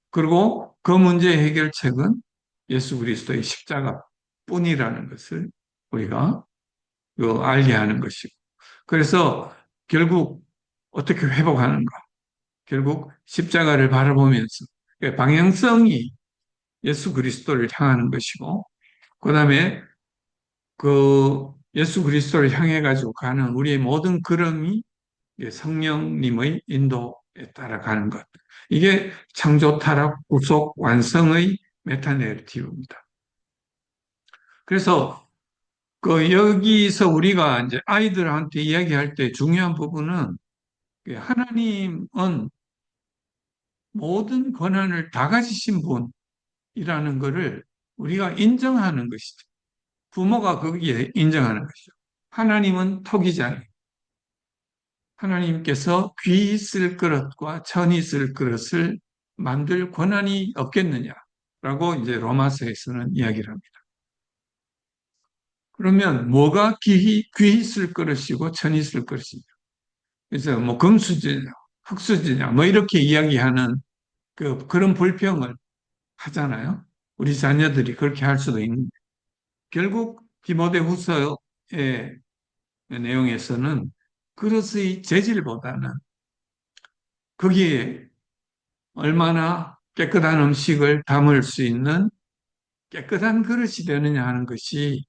그리고 그 문제의 해결책은 예수 그리스도의 십자가뿐이라는 것을 우리가 알게 하는 것이고 그래서 결국 어떻게 회복하는가? 결국 십자가를 바라보면서 방향성이 예수 그리스도를 향하는 것이고 그다음에 그 예수 그리스도를 향해 가지고 가는 우리의 모든 걸음이 성령님의 인도에 따라가는 것. 이게 창조, 타락, 구속, 완성의 메타내러티브입니다. 그래서 여기서 우리가 이제 아이들한테 이야기할 때 중요한 부분은 하나님은 모든 권한을 다 가지신 분이라는 것을 우리가 인정하는 것이죠. 부모가 거기에 인정하는 것이죠. 하나님은 토기장, 하나님께서 귀 있을 그릇과 천 있을 그릇을 만들 권한이 없겠느냐라고 이제 로마서에서는 이야기를 합니다. 그러면 뭐가 귀 있을 그릇이고 천 있을 그릇이냐? 그래서 뭐 금수저냐, 흙수저냐, 뭐 이렇게 이야기하는 그런 불평을 하잖아요. 우리 자녀들이 그렇게 할 수도 있는데 결국 디모데후서의 내용에서는 그릇의 재질보다는 거기에 얼마나 깨끗한 음식을 담을 수 있는 깨끗한 그릇이 되느냐 하는 것이,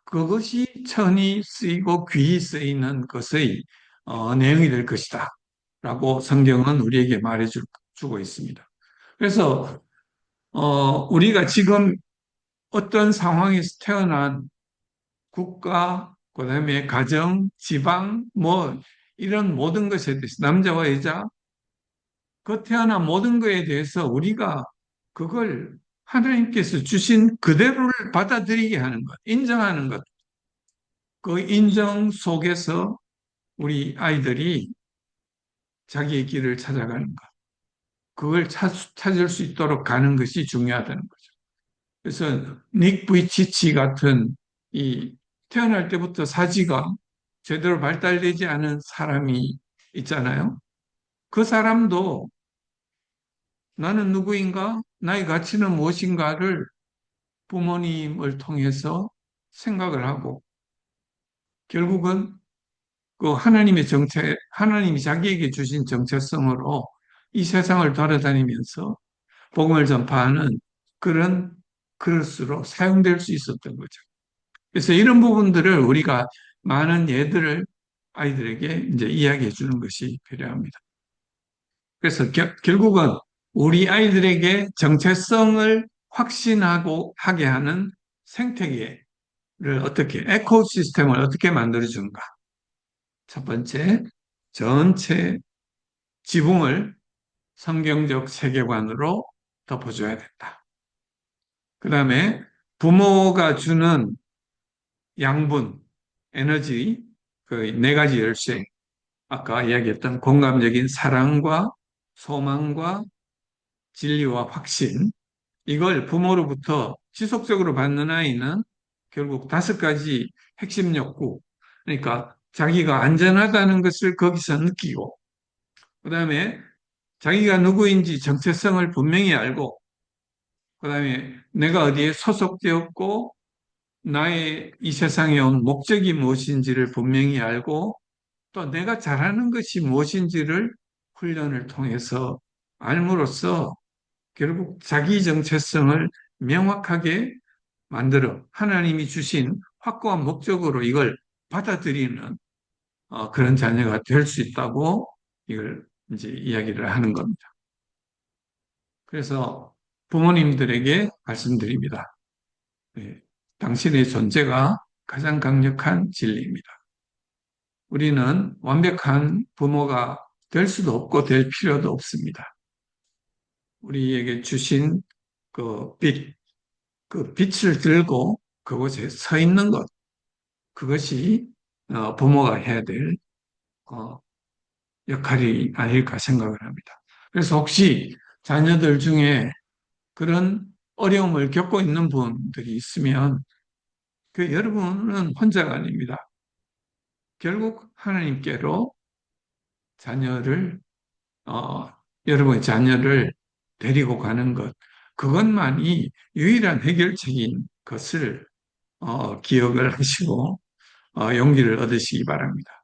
그것이 천이 쓰이고 귀히 쓰이는 것의 내용이 될 것이다 라고 성경은 우리에게 말해주고 있습니다. 그래서 우리가 지금 어떤 상황에서 태어난 국가, 그다음에 가정, 지방, 뭐 이런 모든 것에 대해서, 남자와 여자, 그 태어난 모든 것에 대해서 우리가 그걸 하나님께서 주신 그대로를 받아들이게 하는 것, 인정하는 것, 그 인정 속에서 우리 아이들이 자기의 길을 찾아가는 것, 그걸 찾을 수 있도록 가는 것이 중요하다는 거죠. 그래서 닉 부이치치 같은 이 태어날 때부터 사지가 제대로 발달되지 않은 사람이 있잖아요. 그 사람도 나는 누구인가? 나의 가치는 무엇인가를 부모님을 통해서 생각을 하고, 결국은 그 하나님의 정체, 하나님이 자기에게 주신 정체성으로 이 세상을 돌아다니면서 복음을 전파하는 그런 그릇으로 사용될 수 있었던 거죠. 그래서 이런 부분들을 우리가 많은 예들을 아이들에게 이제 이야기해 주는 것이 필요합니다. 그래서 결국은 우리 아이들에게 정체성을 확신하고 하게 하는 생태계를 어떻게, 에코시스템을 어떻게 만들어 주는가. 첫 번째, 전체 지붕을 성경적 세계관으로 덮어줘야 된다. 그 다음에 부모가 주는 양분, 에너지, 그 네 가지 열쇠, 아까 이야기했던 공감적인 사랑과 소망과 진리와 확신, 이걸 부모로부터 지속적으로 받는 아이는 결국 다섯 가지 핵심 욕구, 그러니까 자기가 안전하다는 것을 거기서 느끼고, 그 다음에 자기가 누구인지 정체성을 분명히 알고, 그 다음에 내가 어디에 소속되었고, 나의 이 세상에 온 목적이 무엇인지를 분명히 알고, 또 내가 잘하는 것이 무엇인지를 훈련을 통해서 알므로써 결국 자기 정체성을 명확하게 만들어 하나님이 주신 확고한 목적으로 이걸 받아들이는 그런 자녀가 될 수 있다고 이걸 이제 이야기를 하는 겁니다. 그래서 부모님들에게 말씀드립니다. 네, 당신의 존재가 가장 강력한 진리입니다. 우리는 완벽한 부모가 될 수도 없고 될 필요도 없습니다. 우리에게 주신 그 빛, 그 빛을 들고 그곳에 서 있는 것, 그것이 부모가 해야 될 어, 역할이 아닐까 생각을 합니다. 그래서 혹시 자녀들 중에 그런 어려움을 겪고 있는 분들이 있으면 그 여러분은 혼자가 아닙니다. 결국 하나님께로 자녀를 어, 여러분의 자녀를 데리고 가는 것, 그것만이 유일한 해결책인 것을 기억을 하시고 용기를 얻으시기 바랍니다.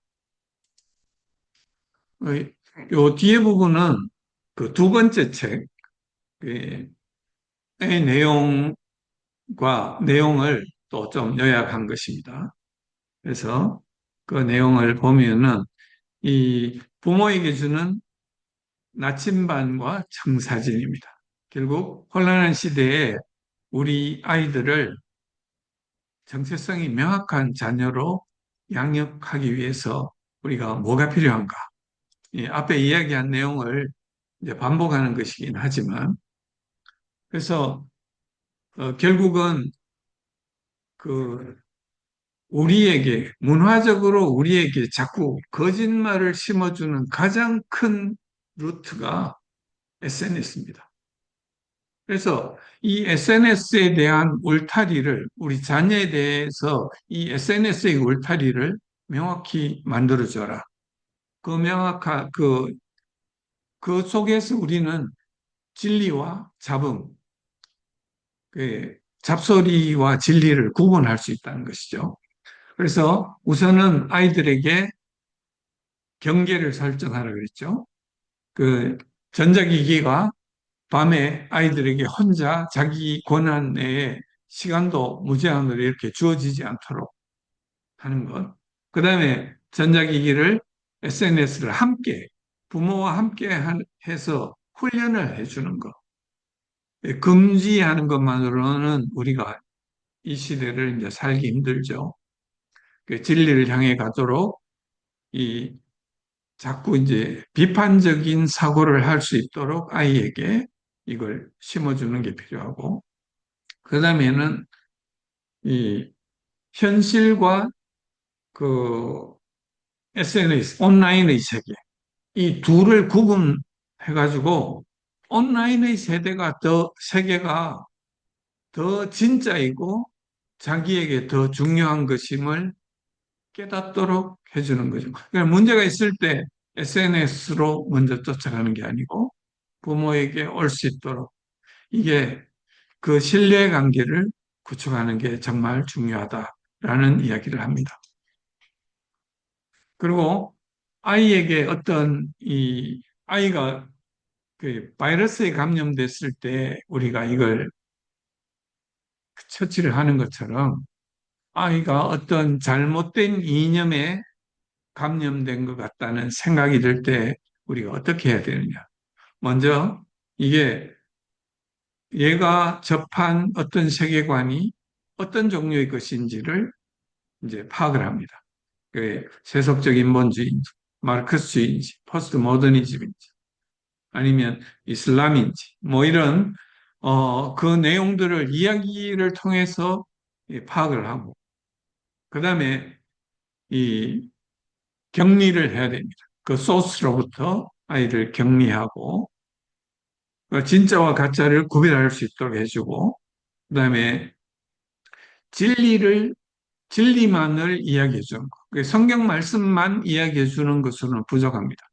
요 뒤에 부분은 그 두 번째 책의 내용을 또 좀 요약한 것입니다. 그래서 그 내용을 보면은 이 부모에게 주는 나침반과 청사진입니다. 결국 혼란한 시대에 우리 아이들을 정체성이 명확한 자녀로 양육하기 위해서 우리가 뭐가 필요한가? 앞에 이야기한 내용을 이제 반복하는 것이긴 하지만, 그래서 결국은 그 우리에게 문화적으로 우리에게 자꾸 거짓말을 심어주는 가장 큰 루트가 SNS입니다. 그래서 이 SNS에 대한 울타리를, 우리 자녀에 대해서 이 SNS의 울타리를 명확히 만들어줘라. 그 명확한 그 속에서 우리는 진리와 잡음, 그 잡소리와 진리를 구분할 수 있다는 것이죠. 그래서 우선은 아이들에게 경계를 설정하라 그랬죠. 그 전자기기가 밤에 아이들에게 혼자 자기 권한 내에 시간도 무제한으로 이렇게 주어지지 않도록 하는 것. 그 다음에 전자기기를 SNS를 함께 부모와 함께 해서 훈련을 해주는 것. 금지하는 것만으로는 우리가 이 시대를 이제 살기 힘들죠. 그 진리를 향해 가도록 이 자꾸 이제 비판적인 사고를 할 수 있도록 아이에게 이걸 심어주는 게 필요하고, 그 다음에는 이 현실과 그 SNS, 온라인의 세계, 이 둘을 구분해가지고 온라인의 세계가 더 진짜이고 자기에게 더 중요한 것임을 깨닫도록 해주는 거죠. 그러니까 문제가 있을 때 SNS로 먼저 쫓아가는 게 아니고 부모에게 올 수 있도록 이게 그 신뢰 관계를 구축하는 게 정말 중요하다라는 이야기를 합니다. 그리고 아이에게 어떤 이 아이가 그 바이러스에 감염됐을 때 우리가 이걸 처치를 하는 것처럼 아이가 어떤 잘못된 이념에 감염된 것 같다는 생각이 들 때 우리가 어떻게 해야 되느냐. 먼저 이게 얘가 접한 어떤 세계관이 어떤 종류의 것인지를 이제 파악을 합니다. 그 세속적 인본주의인지, 마르크스주의인지, 포스트 모더니즘인지, 아니면 이슬람인지, 뭐 이런 그 내용들을 이야기를 통해서 파악을 하고, 그 다음에 이 격리를 해야 됩니다. 그 소스로부터 아이를 격리하고, 그 진짜와 가짜를 구별할 수 있도록 해주고, 그 다음에 진리를 진리만을 이야기해 주는 것. 그 성경 말씀만 이야기해 주는 것으로는 부족합니다.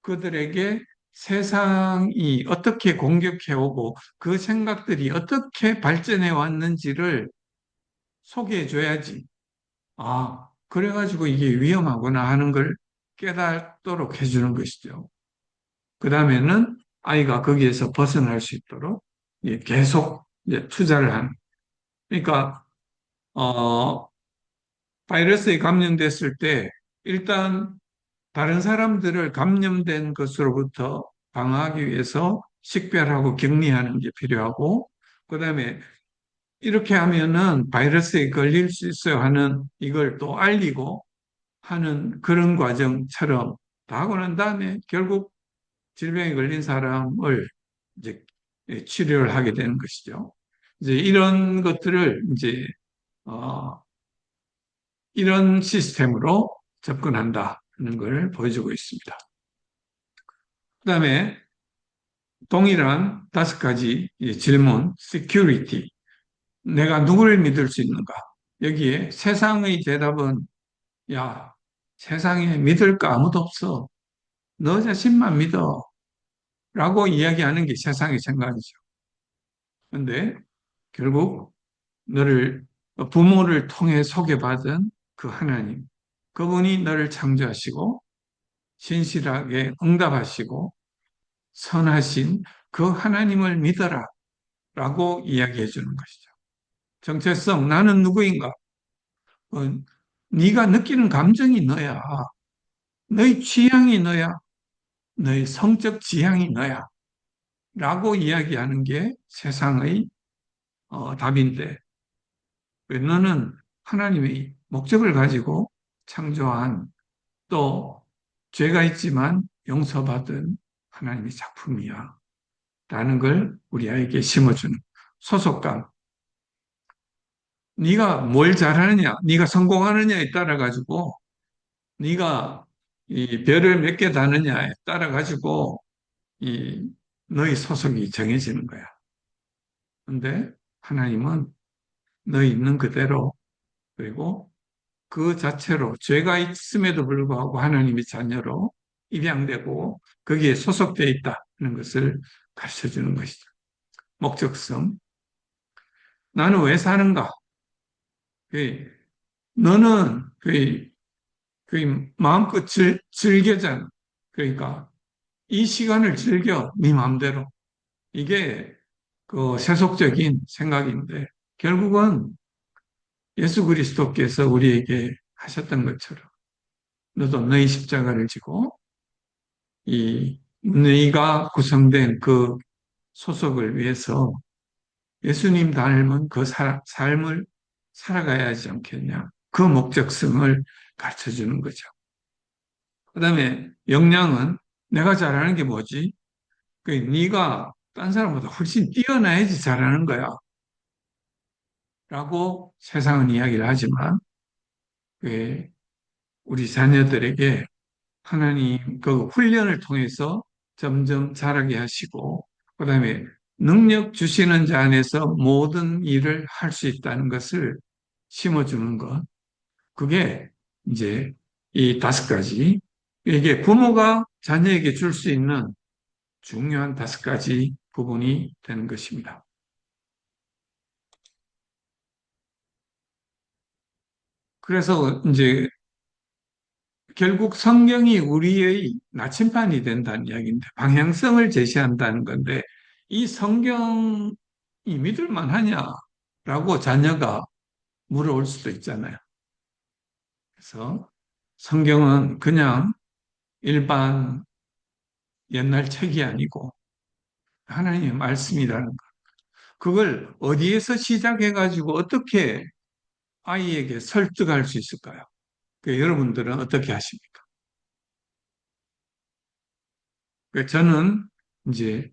그들에게 세상이 어떻게 공격해 오고 그 생각들이 어떻게 발전해 왔는지를 소개해 줘야지. 아, 그래가지고 이게 위험하구나 하는 걸 깨닫도록 해주는 것이죠. 그 다음에는 아이가 거기에서 벗어날 수 있도록 계속 이제 투자를 하는. 그러니까, 바이러스에 감염됐을 때 일단 다른 사람들을 감염된 것으로부터 방어하기 위해서 식별하고 격리하는 게 필요하고, 그 다음에 이렇게 하면은 바이러스에 걸릴 수 있어요 하는 이걸 또 알리고 하는 그런 과정처럼 다 하고 난 다음에 결국 질병에 걸린 사람을 이제 치료를 하게 되는 것이죠. 이제 이런 것들을 이제 어, 이런 시스템으로 접근한다는 걸 보여주고 있습니다. 그 다음에 동일한 5가지 질문, security. 내가 누구를 믿을 수 있는가? 여기에 세상의 대답은, 야, 세상에 믿을 거 아무도 없어. 너 자신만 믿어. 라고 이야기하는 게 세상의 생각이죠. 근데 결국 너를, 부모를 통해 소개받은 그 하나님, 그분이 너를 창조하시고, 신실하게 응답하시고, 선하신 그 하나님을 믿어라. 라고 이야기해 주는 것이죠. 정체성, 나는 누구인가? 어, 네가 느끼는 감정이 너야. 너의 취향이 너야. 너의 성적 지향이 너야. 라고 이야기하는 게 세상의 답인데, 왜 너는 하나님의 목적을 가지고 창조한 또 죄가 있지만 용서받은 하나님의 작품이야. 라는 걸 우리 아이에게 심어주는 소속감. 네가 뭘 잘하느냐, 네가 성공하느냐에 따라 가지고, 네가 이 별을 몇 개 다느냐에 따라 가지고 이 너의 소속이 정해지는 거야. 근데 하나님은 너희 있는 그대로, 그리고 그 자체로 죄가 있음에도 불구하고 하나님의 자녀로 입양되고 거기에 소속되어 있다는 것을 가르쳐 주는 것이죠. 목적성. 나는 왜 사는가? 그, 너는 마음껏 즐겨잖아. 그러니까 이 시간을 즐겨, 네 마음대로. 이게 그 세속적인 생각인데 결국은 예수 그리스도께서 우리에게 하셨던 것처럼 너도 너희 십자가를 지고 이 너희가 구성된 그 소속을 위해서 예수님 닮은 그 삶을 살아가야 하지 않겠냐. 그 목적성을 가르쳐 주는 거죠. 그 다음에 역량은 내가 잘하는 게 뭐지? 그 네가 딴 사람보다 훨씬 뛰어나야지 잘하는 거야. 라고 세상은 이야기를 하지만 그 우리 자녀들에게 하나님 그 훈련을 통해서 점점 자라게 하시고 그다음에 능력 주시는 자 안에서 모든 일을 할 수 있다는 것을 심어주는 것. 그게 이제 이 다섯 가지. 이게 부모가 자녀에게 줄 수 있는 중요한 다섯 가지 부분이 되는 것입니다. 그래서 이제 결국 성경이 우리의 나침반이 된다는 이야기인데 방향성을 제시한다는 건데 이 성경이 믿을 만하냐라고 자녀가 물어올 수도 있잖아요. 그래서 성경은 그냥 일반 옛날 책이 아니고 하나님의 말씀이라는 것. 그걸 어디에서 시작해가지고 어떻게 아이에게 설득할 수 있을까요? 여러분들은 어떻게 하십니까? 저는 이제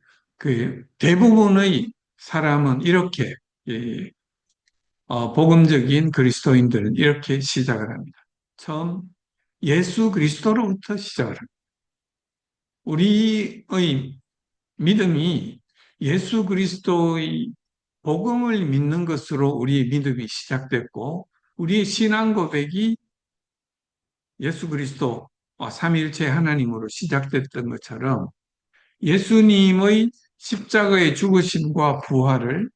대부분의 사람은 이렇게 이, 복음적인 그리스도인들은 이렇게 시작을 합니다. 처음 예수 그리스도로부터 시작을 합니다. 우리의 믿음이 예수 그리스도의 복음을 믿는 것으로 우리의 믿음이 시작됐고 우리의 신앙 고백이 예수 그리스도 삼위일체 하나님으로 시작됐던 것처럼 예수님의 십자가의 죽으심과 부활을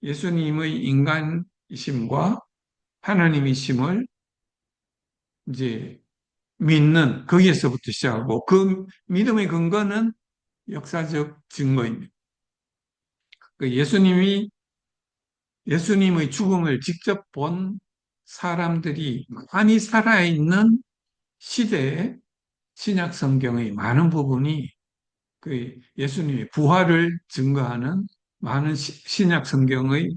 예수님의 인간이심과 하나님이심을 이제 믿는 거기에서부터 시작하고 그 믿음의 근거는 역사적 증거입니다. 예수님의 죽음을 직접 본 사람들이 많이 살아있는 시대에 신약 성경의 많은 부분이 예수님의 부활을 증거하는 많은 신약 성경의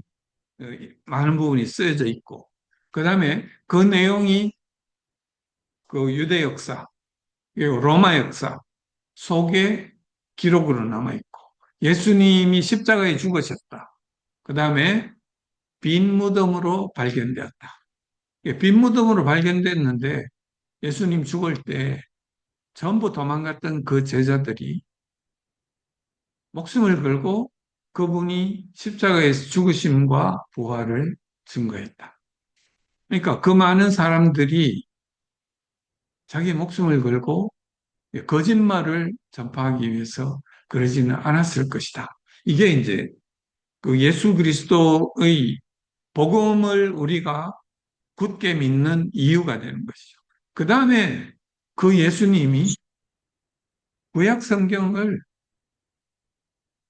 많은 부분이 쓰여져 있고, 그 다음에 그 내용이 그 유대 역사, 그리고 로마 역사 속에 기록으로 남아있고, 예수님이 십자가에 죽으셨다. 그 다음에 빈 무덤으로 발견되었다. 빈 무덤으로 발견됐는데 예수님 죽을 때 전부 도망갔던 그 제자들이 목숨을 걸고 그분이 십자가에서 죽으심과 부활을 증거했다. 그러니까 그 많은 사람들이 자기 목숨을 걸고 거짓말을 전파하기 위해서 그러지는 않았을 것이다. 이게 이제 그 예수 그리스도의 복음을 우리가 굳게 믿는 이유가 되는 것이죠. 그 다음에 그 예수님이 구약 성경을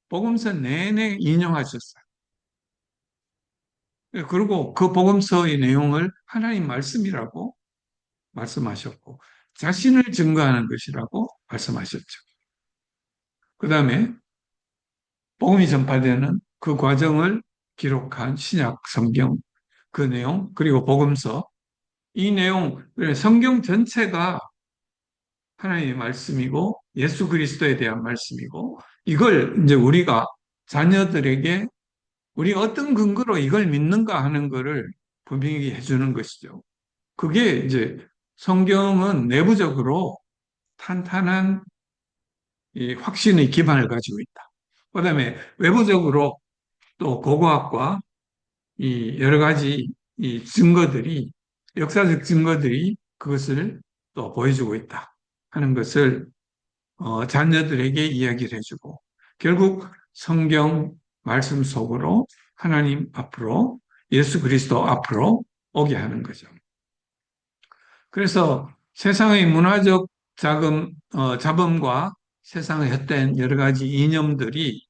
복음서 내내 인용하셨어요. 그리고 그 복음서의 내용을 하나님 말씀이라고 말씀하셨고 자신을 증거하는 것이라고 말씀하셨죠. 그 다음에 복음이 전파되는 그 과정을 기록한 신약 성경 그 내용 그리고 복음서 이 내용 성경 전체가 하나님의 말씀이고 예수 그리스도에 대한 말씀이고 이걸 이제 우리가 자녀들에게 우리가 어떤 근거로 이걸 믿는가 하는 것을 분명히 해주는 것이죠. 그게 이제 성경은 내부적으로 탄탄한 이 확신의 기반을 가지고 있다. 그다음에 외부적으로 또 고고학과 이 여러 가지 이 증거들이 역사적 증거들이 그것을 또 보여주고 있다 하는 것을 자녀들에게 이야기를 해주고 결국 성경 말씀 속으로 하나님 앞으로, 예수 그리스도 앞으로 오게 하는 거죠. 그래서 세상의 문화적 잡음과 세상의 헛된 여러 가지 이념들이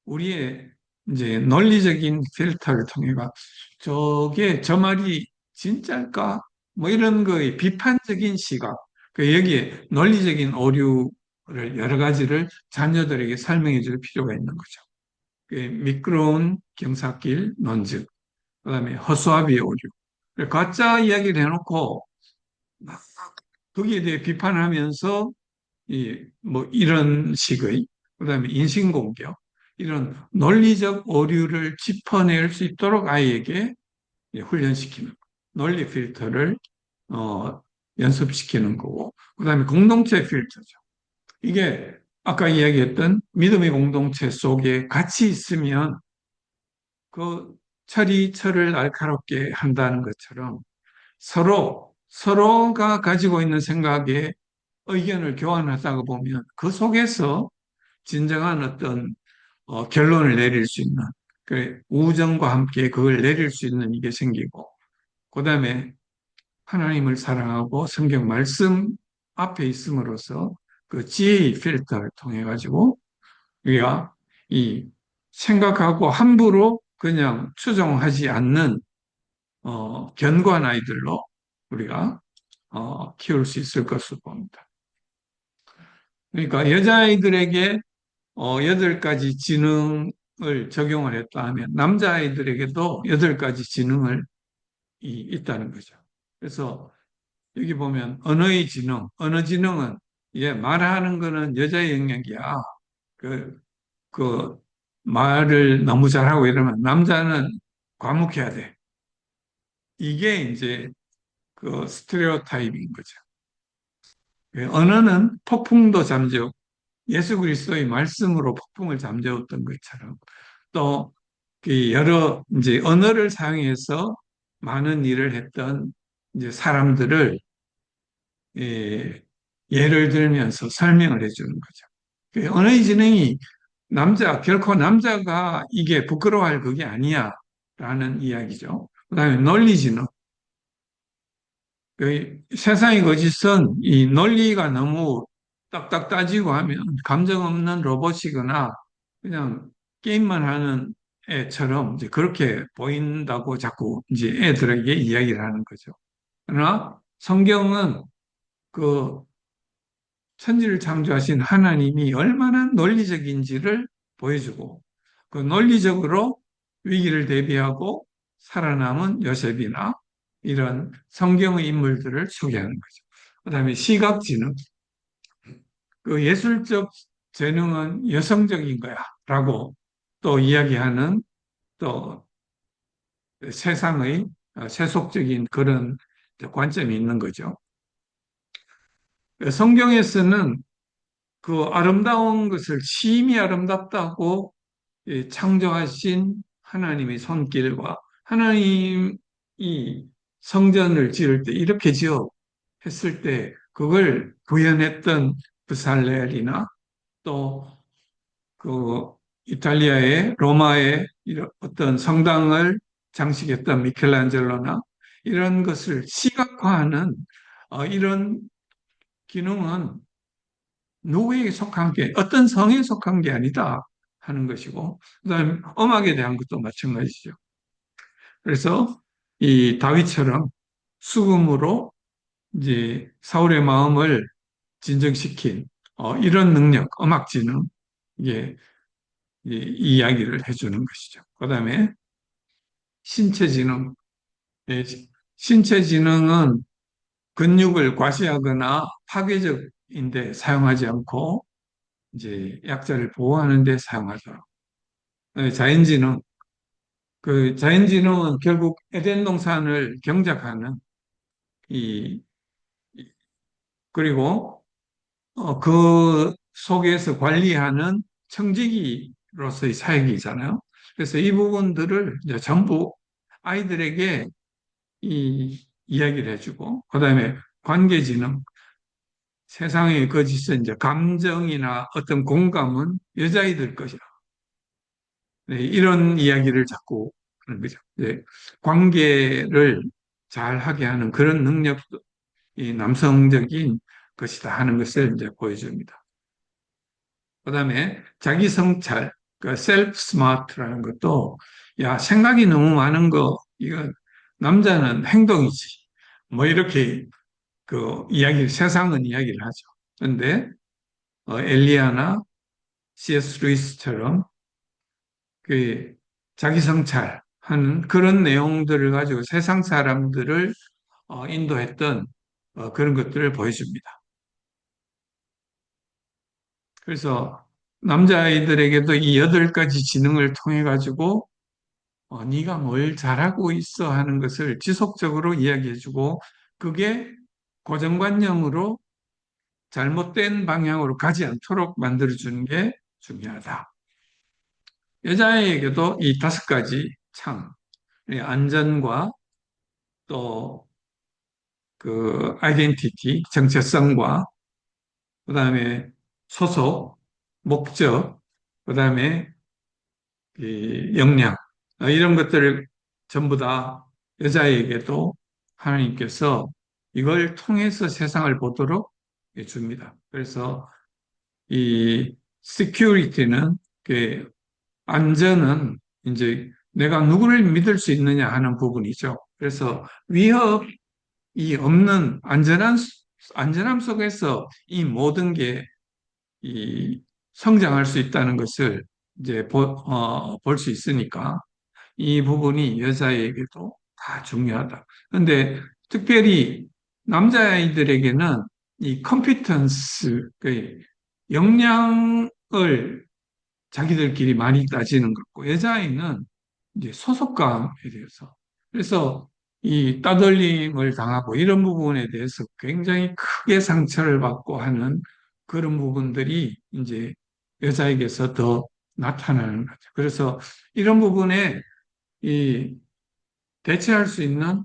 우리의 이제 논리적인 필터를 통해가 저게 저 말이 진짜일까? 뭐 이런 거에 비판적인 시각, 여기에 논리적인 오류를 여러 가지를 자녀들에게 설명해 줄 필요가 있는 거죠. 미끄러운 경사길 논증, 그다음에 허수아비 오류, 가짜 이야기를 해놓고 막 거기에 대해 비판하면서 뭐 이런 식의 그다음에 인신공격 이런 논리적 오류를 짚어낼 수 있도록 아이에게 훈련시키는 논리 필터를 어, 연습시키는 거고 그다음에 공동체 필터죠. 이게 아까 이야기했던 믿음의 공동체 속에 같이 있으면 그 철이 철을 날카롭게 한다는 것처럼 서로가 가지고 있는 생각에 의견을 교환하다가 보면 그 속에서 진정한 어떤 결론을 내릴 수 있는 우정과 함께 그걸 내릴 수 있는 이게 생기고 그다음에 하나님을 사랑하고 성경 말씀 앞에 있음으로써 그 지혜의 필터를 통해 가지고 우리가 이 생각하고 함부로 그냥 추종하지 않는 견고한 아이들로 우리가 키울 수 있을 것으로 봅니다. 그러니까 여자아이들에게 8가지 지능을 적용을 했다 하면 남자아이들에게도 8가지 지능을 있다는 거죠. 그래서 여기 보면 언어의 지능, 언어 지능은 말하는 거는 여자의 영역이야. 그, 그 말을 너무 잘하고 이러면 남자는 과묵해야 돼. 이게 이제 그 스테레오타입인 거죠. 언어는 폭풍도 잠재우고 예수 그리스도의 말씀으로 폭풍을 잠재웠던 것처럼 또 여러 이제 언어를 사용해서 많은 일을 했던 이제 사람들을 예를 들면서 설명을 해주는 거죠. 언어의 지능이 결코 남자가 이게 부끄러워할 그게 아니야 라는 이야기죠. 그다음에 논리 지능. 세상의 거짓은 이 논리가 너무 딱딱 따지고 하면 감정 없는 로봇이거나 그냥 게임만 하는 애처럼 이제 그렇게 보인다고 자꾸 이제 애들에게 이야기를 하는 거죠. 그러나 성경은 그 천지를 창조하신 하나님이 얼마나 논리적인지를 보여주고 그 논리적으로 위기를 대비하고 살아남은 요셉이나 이런 성경의 인물들을 소개하는 거죠. 그다음에 시각지능, 그 예술적 재능은 여성적인 거야라고 또 이야기하는 또 세상의 세속적인 그런 관점이 있는 거죠. 성경에서는 그 아름다운 것을 심히 아름답다고 창조하신 하나님의 손길과 하나님이 성전을 지을 때 이렇게 지어 했을 때 그걸 구현했던 부살렐이나 또 그 이탈리아의 로마의 어떤 성당을 장식했던 미켈란젤로나 이런 것을 시각화하는 이런 기능은 누구에게 속한 게 어떤 성에 속한 게 아니다 하는 것이고 그다음에 음악에 대한 것도 마찬가지죠. 그래서 이 다윗처럼 수금으로 이제 사울의 마음을 진정시킨 이런 능력, 음악 지능 이게 이야기를 해주는 것이죠. 그다음에 신체 지능, 예, 신체 지능은 근육을 과시하거나 파괴적인데 사용하지 않고 이제 약자를 보호하는 데 사용하죠. 자연지능, 그 자연지능은 결국 에덴 동산을 경작하는 이 그리고 그 속에서 관리하는 청지기로서의 사역이잖아요. 그래서 이 부분들을 이제 전부 아이들에게 이야기를 해주고, 그 다음에 관계지능, 세상의 거짓은 이제 감정이나 어떤 공감은 여자아이들 것이야. 네, 이런 이야기를 자꾸 하는 거죠. 네, 관계를 잘 하게 하는 그런 능력도 이 남성적인 것이다 하는 것을 이제 보여줍니다. 그다음에 자기 성찰, 그 셀프 스마트라는 것도 야, 생각이 너무 많은 거 이거 남자는 행동이지. 뭐 이렇게 그 이야기 세상은 이야기를 하죠. 그런데 엘리아나 C.S. 루이스처럼 그 자기 성찰하는 그런 내용들을 가지고 세상 사람들을 인도했던 그런 것들을 보여줍니다. 그래서 남자아이들에게도 이 8가지 지능을 통해 가지고 네가 뭘 잘하고 있어 하는 것을 지속적으로 이야기해주고 그게 고정관념으로 잘못된 방향으로 가지 않도록 만들어주는 게 중요하다. 여자에게도 이 5가지 창, 이 안전과 또 그 아이덴티티, 정체성과 그다음에 소속, 목적, 그다음에 이 역량 이런 것들을 전부 다 여자에게도 하나님께서 이걸 통해서 세상을 보도록 해줍니다. 그래서 이 security는 그 안전은 이제 내가 누구를 믿을 수 있느냐 하는 부분이죠. 그래서 위협이 없는 안전함 속에서 이 모든 게 이 성장할 수 있다는 것을 이제 볼 수 있으니까 이 부분이 여자에게도 다 중요하다. 그런데 특별히 남자아이들에게는 이 컴피턴스, 그 역량을 자기들끼리 많이 따지는 거고 여자아이는 이제 소속감에 대해서 그래서 이 따돌림을 당하고 이런 부분에 대해서 굉장히 크게 상처를 받고 하는 그런 부분들이 이제 여자에게서 더 나타나는 거죠. 그래서 이런 부분에 이 대체할 수 있는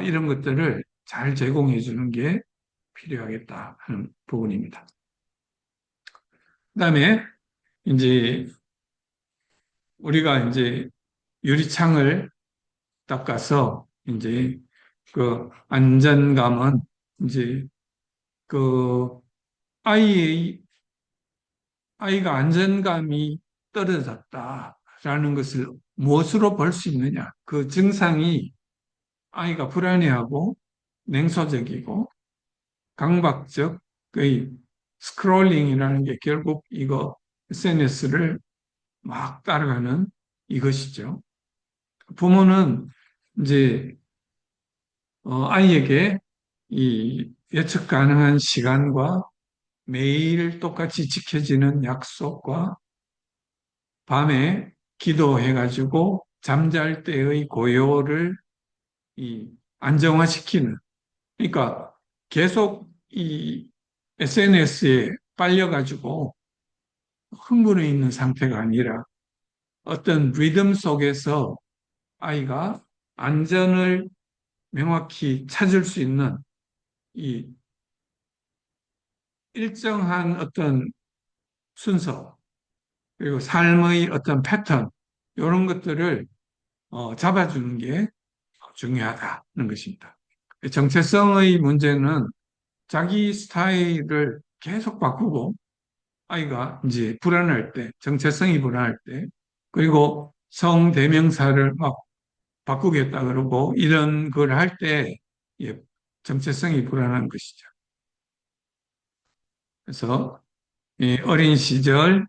이런 것들을 잘 제공해 주는 게 필요하겠다 하는 부분입니다. 그다음에 이제 우리가 이제 유리창을 닦아서 이제 그 안전감은 이제 그 아이의 아이가 안전감이 떨어졌다라는 것을 무엇으로 볼 수 있느냐? 그 증상이 아이가 불안해하고 냉소적이고 강박적 그 스크롤링이라는 게 결국 이거 SNS를 막 따라가는 이것이죠. 부모는 이제 아이에게 이 예측 가능한 시간과 매일 똑같이 지켜지는 약속과 밤에 기도해가지고 잠잘 때의 고요를 이 안정화시키는 그러니까 계속 이 SNS에 빨려가지고 흥분해 있는 상태가 아니라 어떤 리듬 속에서 아이가 안전을 명확히 찾을 수 있는 이 일정한 어떤 순서, 그리고 삶의 어떤 패턴, 이런 것들을 잡아주는 게 중요하다는 것입니다. 정체성의 문제는 자기 스타일을 계속 바꾸고 아이가 이제 불안할 때, 정체성이 불안할 때, 그리고 성대명사를 막 바꾸겠다 그러고 이런 걸 할 때 정체성이 불안한 것이죠. 그래서 이 어린 시절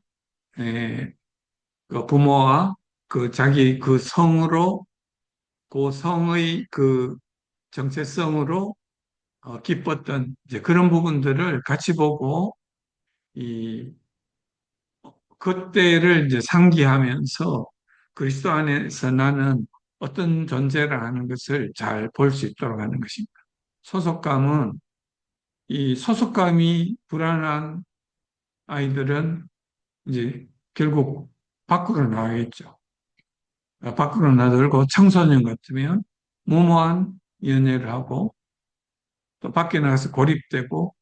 그 부모와 그 자기 그 성으로 그 성의 그 정체성으로 기뻤던 이제 그런 부분들을 같이 보고 이 그때를 이제 상기하면서 그리스도 안에서 나는 어떤 존재라 하는 것을 잘 볼 수 있도록 하는 것입니다. 소속감은 이 소속감이 불안한 아이들은 이제 결국 밖으로 나가겠죠. 밖으로 나들고 청소년 같으면 무모한 연애를 하고 또 밖에 나가서 고립되고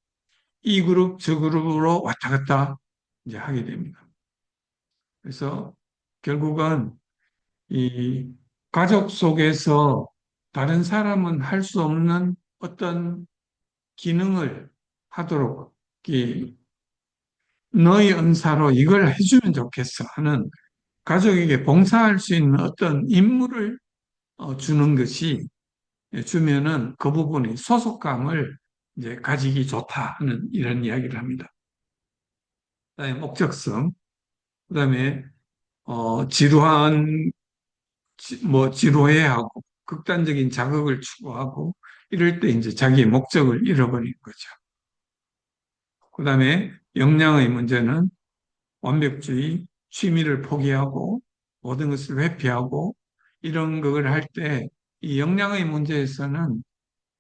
이 그룹 저 그룹으로 왔다 갔다 이제 하게 됩니다. 그래서 결국은 이 가족 속에서 다른 사람은 할 수 없는 어떤 기능을 하도록 이 너의 은사로 이걸 해주면 좋겠어 하는 가족에게 봉사할 수 있는 어떤 임무를 주는 것이 주면은 그 부분이 소속감을 이제 가지기 좋다 하는 이런 이야기를 합니다. 그다음에 목적성, 그다음에 지루한 지루해하고 극단적인 자극을 추구하고 이럴 때 이제 자기의 목적을 잃어버리는 거죠. 그다음에 역량의 문제는 완벽주의, 취미를 포기하고 모든 것을 회피하고 이런 걸 할 때 이 역량의 문제에서는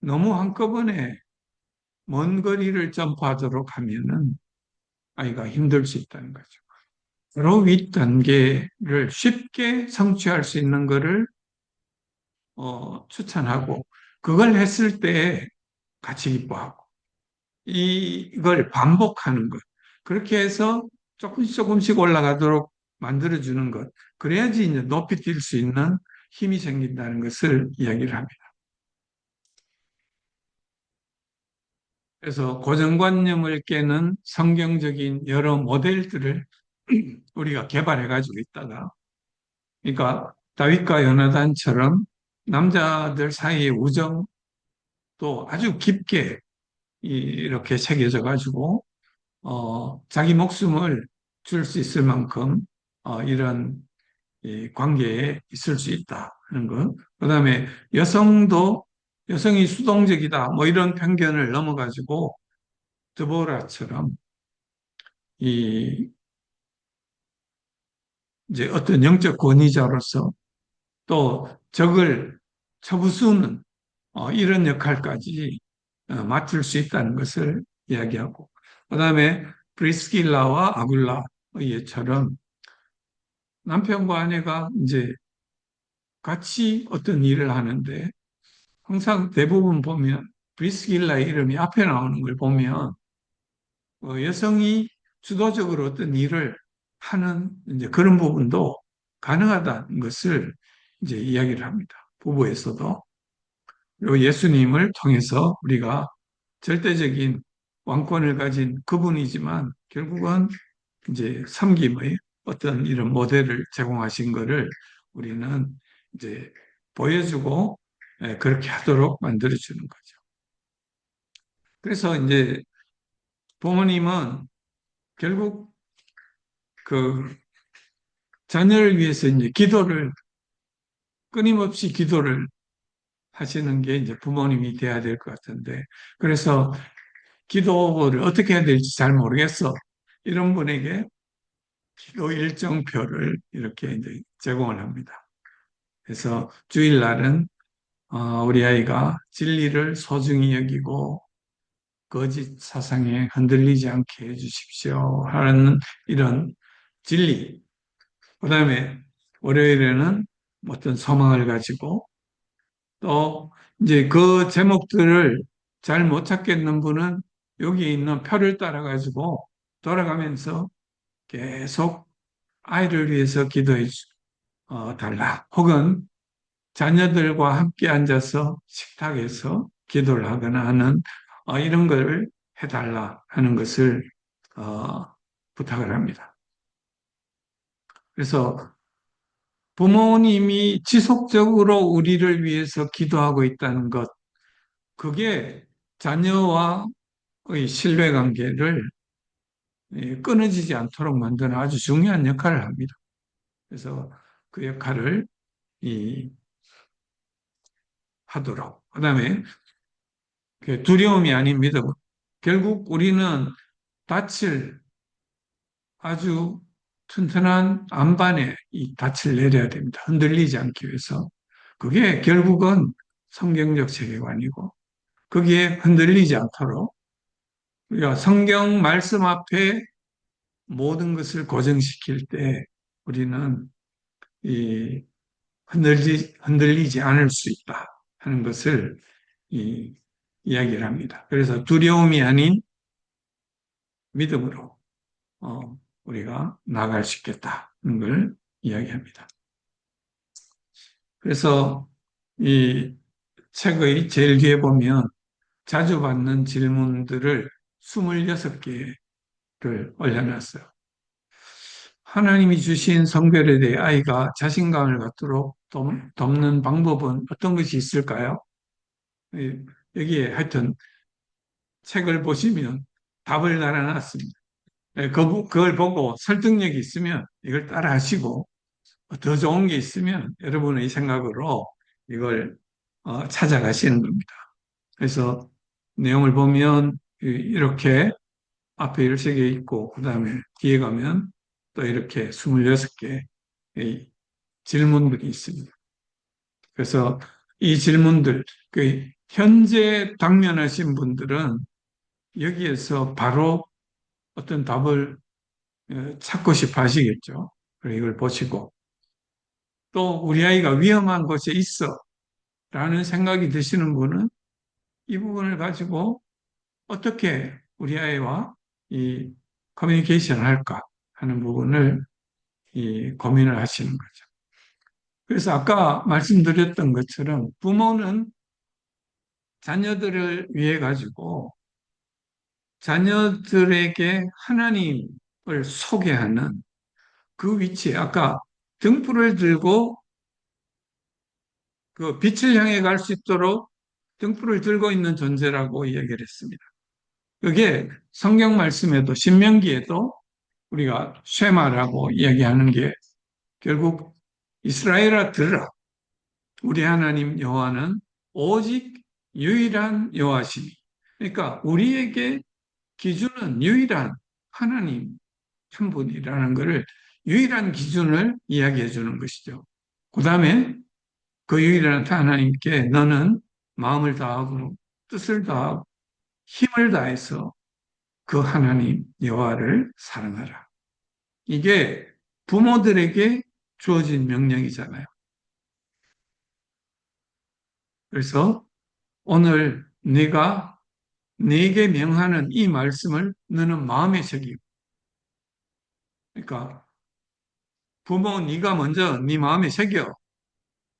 너무 한꺼번에 먼 거리를 점프하도록 하면은 아이가 힘들 수 있다는 거죠. 서로 윗 단계를 쉽게 성취할 수 있는 것을 추천하고 그걸 했을 때 같이 기뻐하고 이걸 반복하는 것. 그렇게 해서 조금씩 조금씩 올라가도록 만들어주는 것. 그래야지 이제 높이 뛸 수 있는 힘이 생긴다는 것을 이야기를 합니다. 그래서 고정관념을 깨는 성경적인 여러 모델들을 우리가 개발해 가지고 있다가, 그러니까 다윗과 요나단처럼 남자들 사이의 우정도 아주 깊게 이렇게 새겨져 가지고 자기 목숨을 줄 수 있을 만큼 이런 이 관계에 있을 수 있다 하는 것. 그다음에 여성이 수동적이다 뭐 이런 편견을 넘어가지고 드보라처럼 이 이제 어떤 영적 권위자로서 또 적을 쳐부수는 이런 역할까지 맡을 수 있다는 것을 이야기하고 그다음에 브리스길라와 아굴라의 예처럼 남편과 아내가 이제 같이 어떤 일을 하는데 항상 대부분 보면 브리스길라의 이름이 앞에 나오는 걸 보면 여성이 주도적으로 어떤 일을 하는 이제 그런 부분도 가능하다는 것을 이제 이야기를 합니다. 부부에서도. 그리고 예수님을 통해서 우리가 절대적인 왕권을 가진 그분이지만 결국은 이제 섬김의 어떤 이런 모델을 제공하신 것을 우리는 이제 보여주고 그렇게 하도록 만들어주는 거죠. 그래서 이제 부모님은 결국 그 자녀를 위해서 이제 끊임없이 기도를 하시는 게 이제 부모님이 돼야 될 것 같은데, 그래서 기도를 어떻게 해야 될지 잘 모르겠어. 이런 분에게 기도 일정표를 이렇게 이제 제공을 합니다. 그래서 주일날은 우리 아이가 진리를 소중히 여기고 거짓 사상에 흔들리지 않게 해주십시오 하는 이런 진리. 그다음에 월요일에는 어떤 소망을 가지고 또 이제 그 제목들을 잘 못 찾겠는 분은 여기 있는 표를 따라 가지고 돌아가면서 계속 아이를 위해서 달라. 혹은 자녀들과 함께 앉아서 식탁에서 기도를 하거나 하는 이런 걸 해달라 하는 것을 어, 부탁을 합니다. 그래서 부모님이 지속적으로 우리를 위해서 기도하고 있다는 것, 그게 자녀와의 신뢰관계를 끊어지지 않도록 만드는 아주 중요한 역할을 합니다. 그래서 그 역할을 이, 하도록. 그 다음에 두려움이 아닌 믿음. 결국 우리는 닻을 아주 튼튼한 안반에 이 닻을 내려야 됩니다. 흔들리지 않기 위해서. 그게 결국은 성경적 세계관이고, 거기에 흔들리지 않도록 우리가 성경 말씀 앞에 모든 것을 고정시킬 때 우리는 이 흔들리지 않을 수 있다 하는 것을 이 이야기를 합니다. 그래서 두려움이 아닌 믿음으로 우리가 나아갈 수 있겠다는 걸 이야기합니다. 그래서 이 책의 제일 뒤에 보면 자주 받는 질문들을 26개를 올려놨어요. 하나님이 주신 성별에 대해 아이가 자신감을 갖도록 돕는 방법은 어떤 것이 있을까요? 여기에 하여튼 책을 보시면 답을 달아놨습니다. 그걸 보고 설득력이 있으면 이걸 따라 하시고 더 좋은 게 있으면 여러분의 생각으로 이걸 찾아가시는 겁니다. 그래서 내용을 보면 이렇게 앞에 13개 있고 그 다음에 뒤에 가면 또 이렇게 26개 질문들이 있습니다. 그래서 이 질문들, 현재 당면하신 분들은 여기에서 바로 어떤 답을 찾고 싶어 하시겠죠. 그리고 이걸 보시고 또 우리 아이가 위험한 곳에 있어 라는 생각이 드시는 분은 이 부분을 가지고 어떻게 우리 아이와 이 커뮤니케이션을 할까 하는 부분을 이 고민을 하시는 거죠. 그래서 아까 말씀드렸던 것처럼 부모는 자녀들을 위해 가지고 자녀들에게 하나님을 소개하는 그 위치에 아까 등불을 들고 그 빛을 향해 갈 수 있도록 등불을 들고 있는 존재라고 이야기를 했습니다. 그게 성경 말씀에도 신명기에도 우리가 쉐마라고 이야기하는 게 결국 이스라엘아 들으라. 우리 하나님 여호와는 오직 유일한 여호와시니. 그러니까 우리에게 기준은 유일한 하나님 한 분이라는 것을 유일한 기준을 이야기해 주는 것이죠. 그 다음에 그 유일한 하나님께 너는 마음을 다하고 뜻을 다하고 힘을 다해서 그 하나님 여호와를 사랑하라. 이게 부모들에게 주어진 명령이잖아요. 그래서 오늘 네가 네게 명하는 이 말씀을 너는 마음에 새기고, 그러니까 부모 네가 먼저 네 마음에 새겨.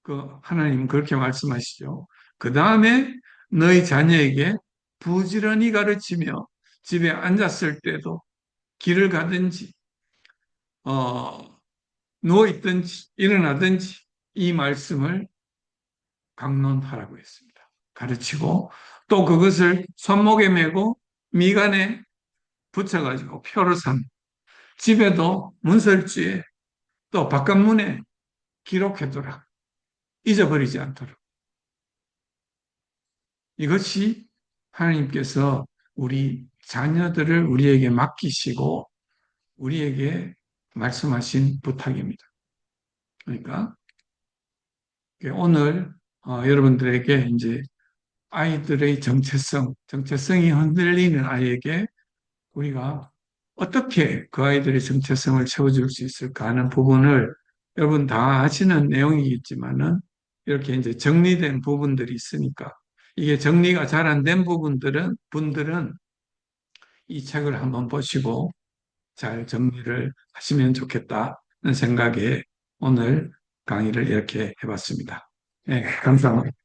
그 하나님 그렇게 말씀하시죠. 그 다음에 너희 자녀에게 부지런히 가르치며 집에 앉았을 때도 길을 가든지 누워 있든지 일어나든지 이 말씀을 강론하라고 했습니다. 가르치고 또 그것을 손목에 메고 미간에 붙여가지고 표로 삼 집에도 문설주에 또 바깥문에 기록해두라. 잊어버리지 않도록. 이것이 하나님께서 우리 자녀들을 우리에게 맡기시고 우리에게 말씀하신 부탁입니다. 그러니까 오늘 여러분들에게 이제 아이들의 정체성이 흔들리는 아이에게 우리가 어떻게 그 아이들의 정체성을 채워줄 수 있을까 하는 부분을 여러분 다 아시는 내용이겠지만은 이렇게 이제 정리된 부분들이 있으니까 이게 정리가 잘 안 된 분들은 이 책을 한번 보시고 잘 정리를 하시면 좋겠다는 생각에 오늘 강의를 이렇게 해봤습니다. 네, 감사합니다.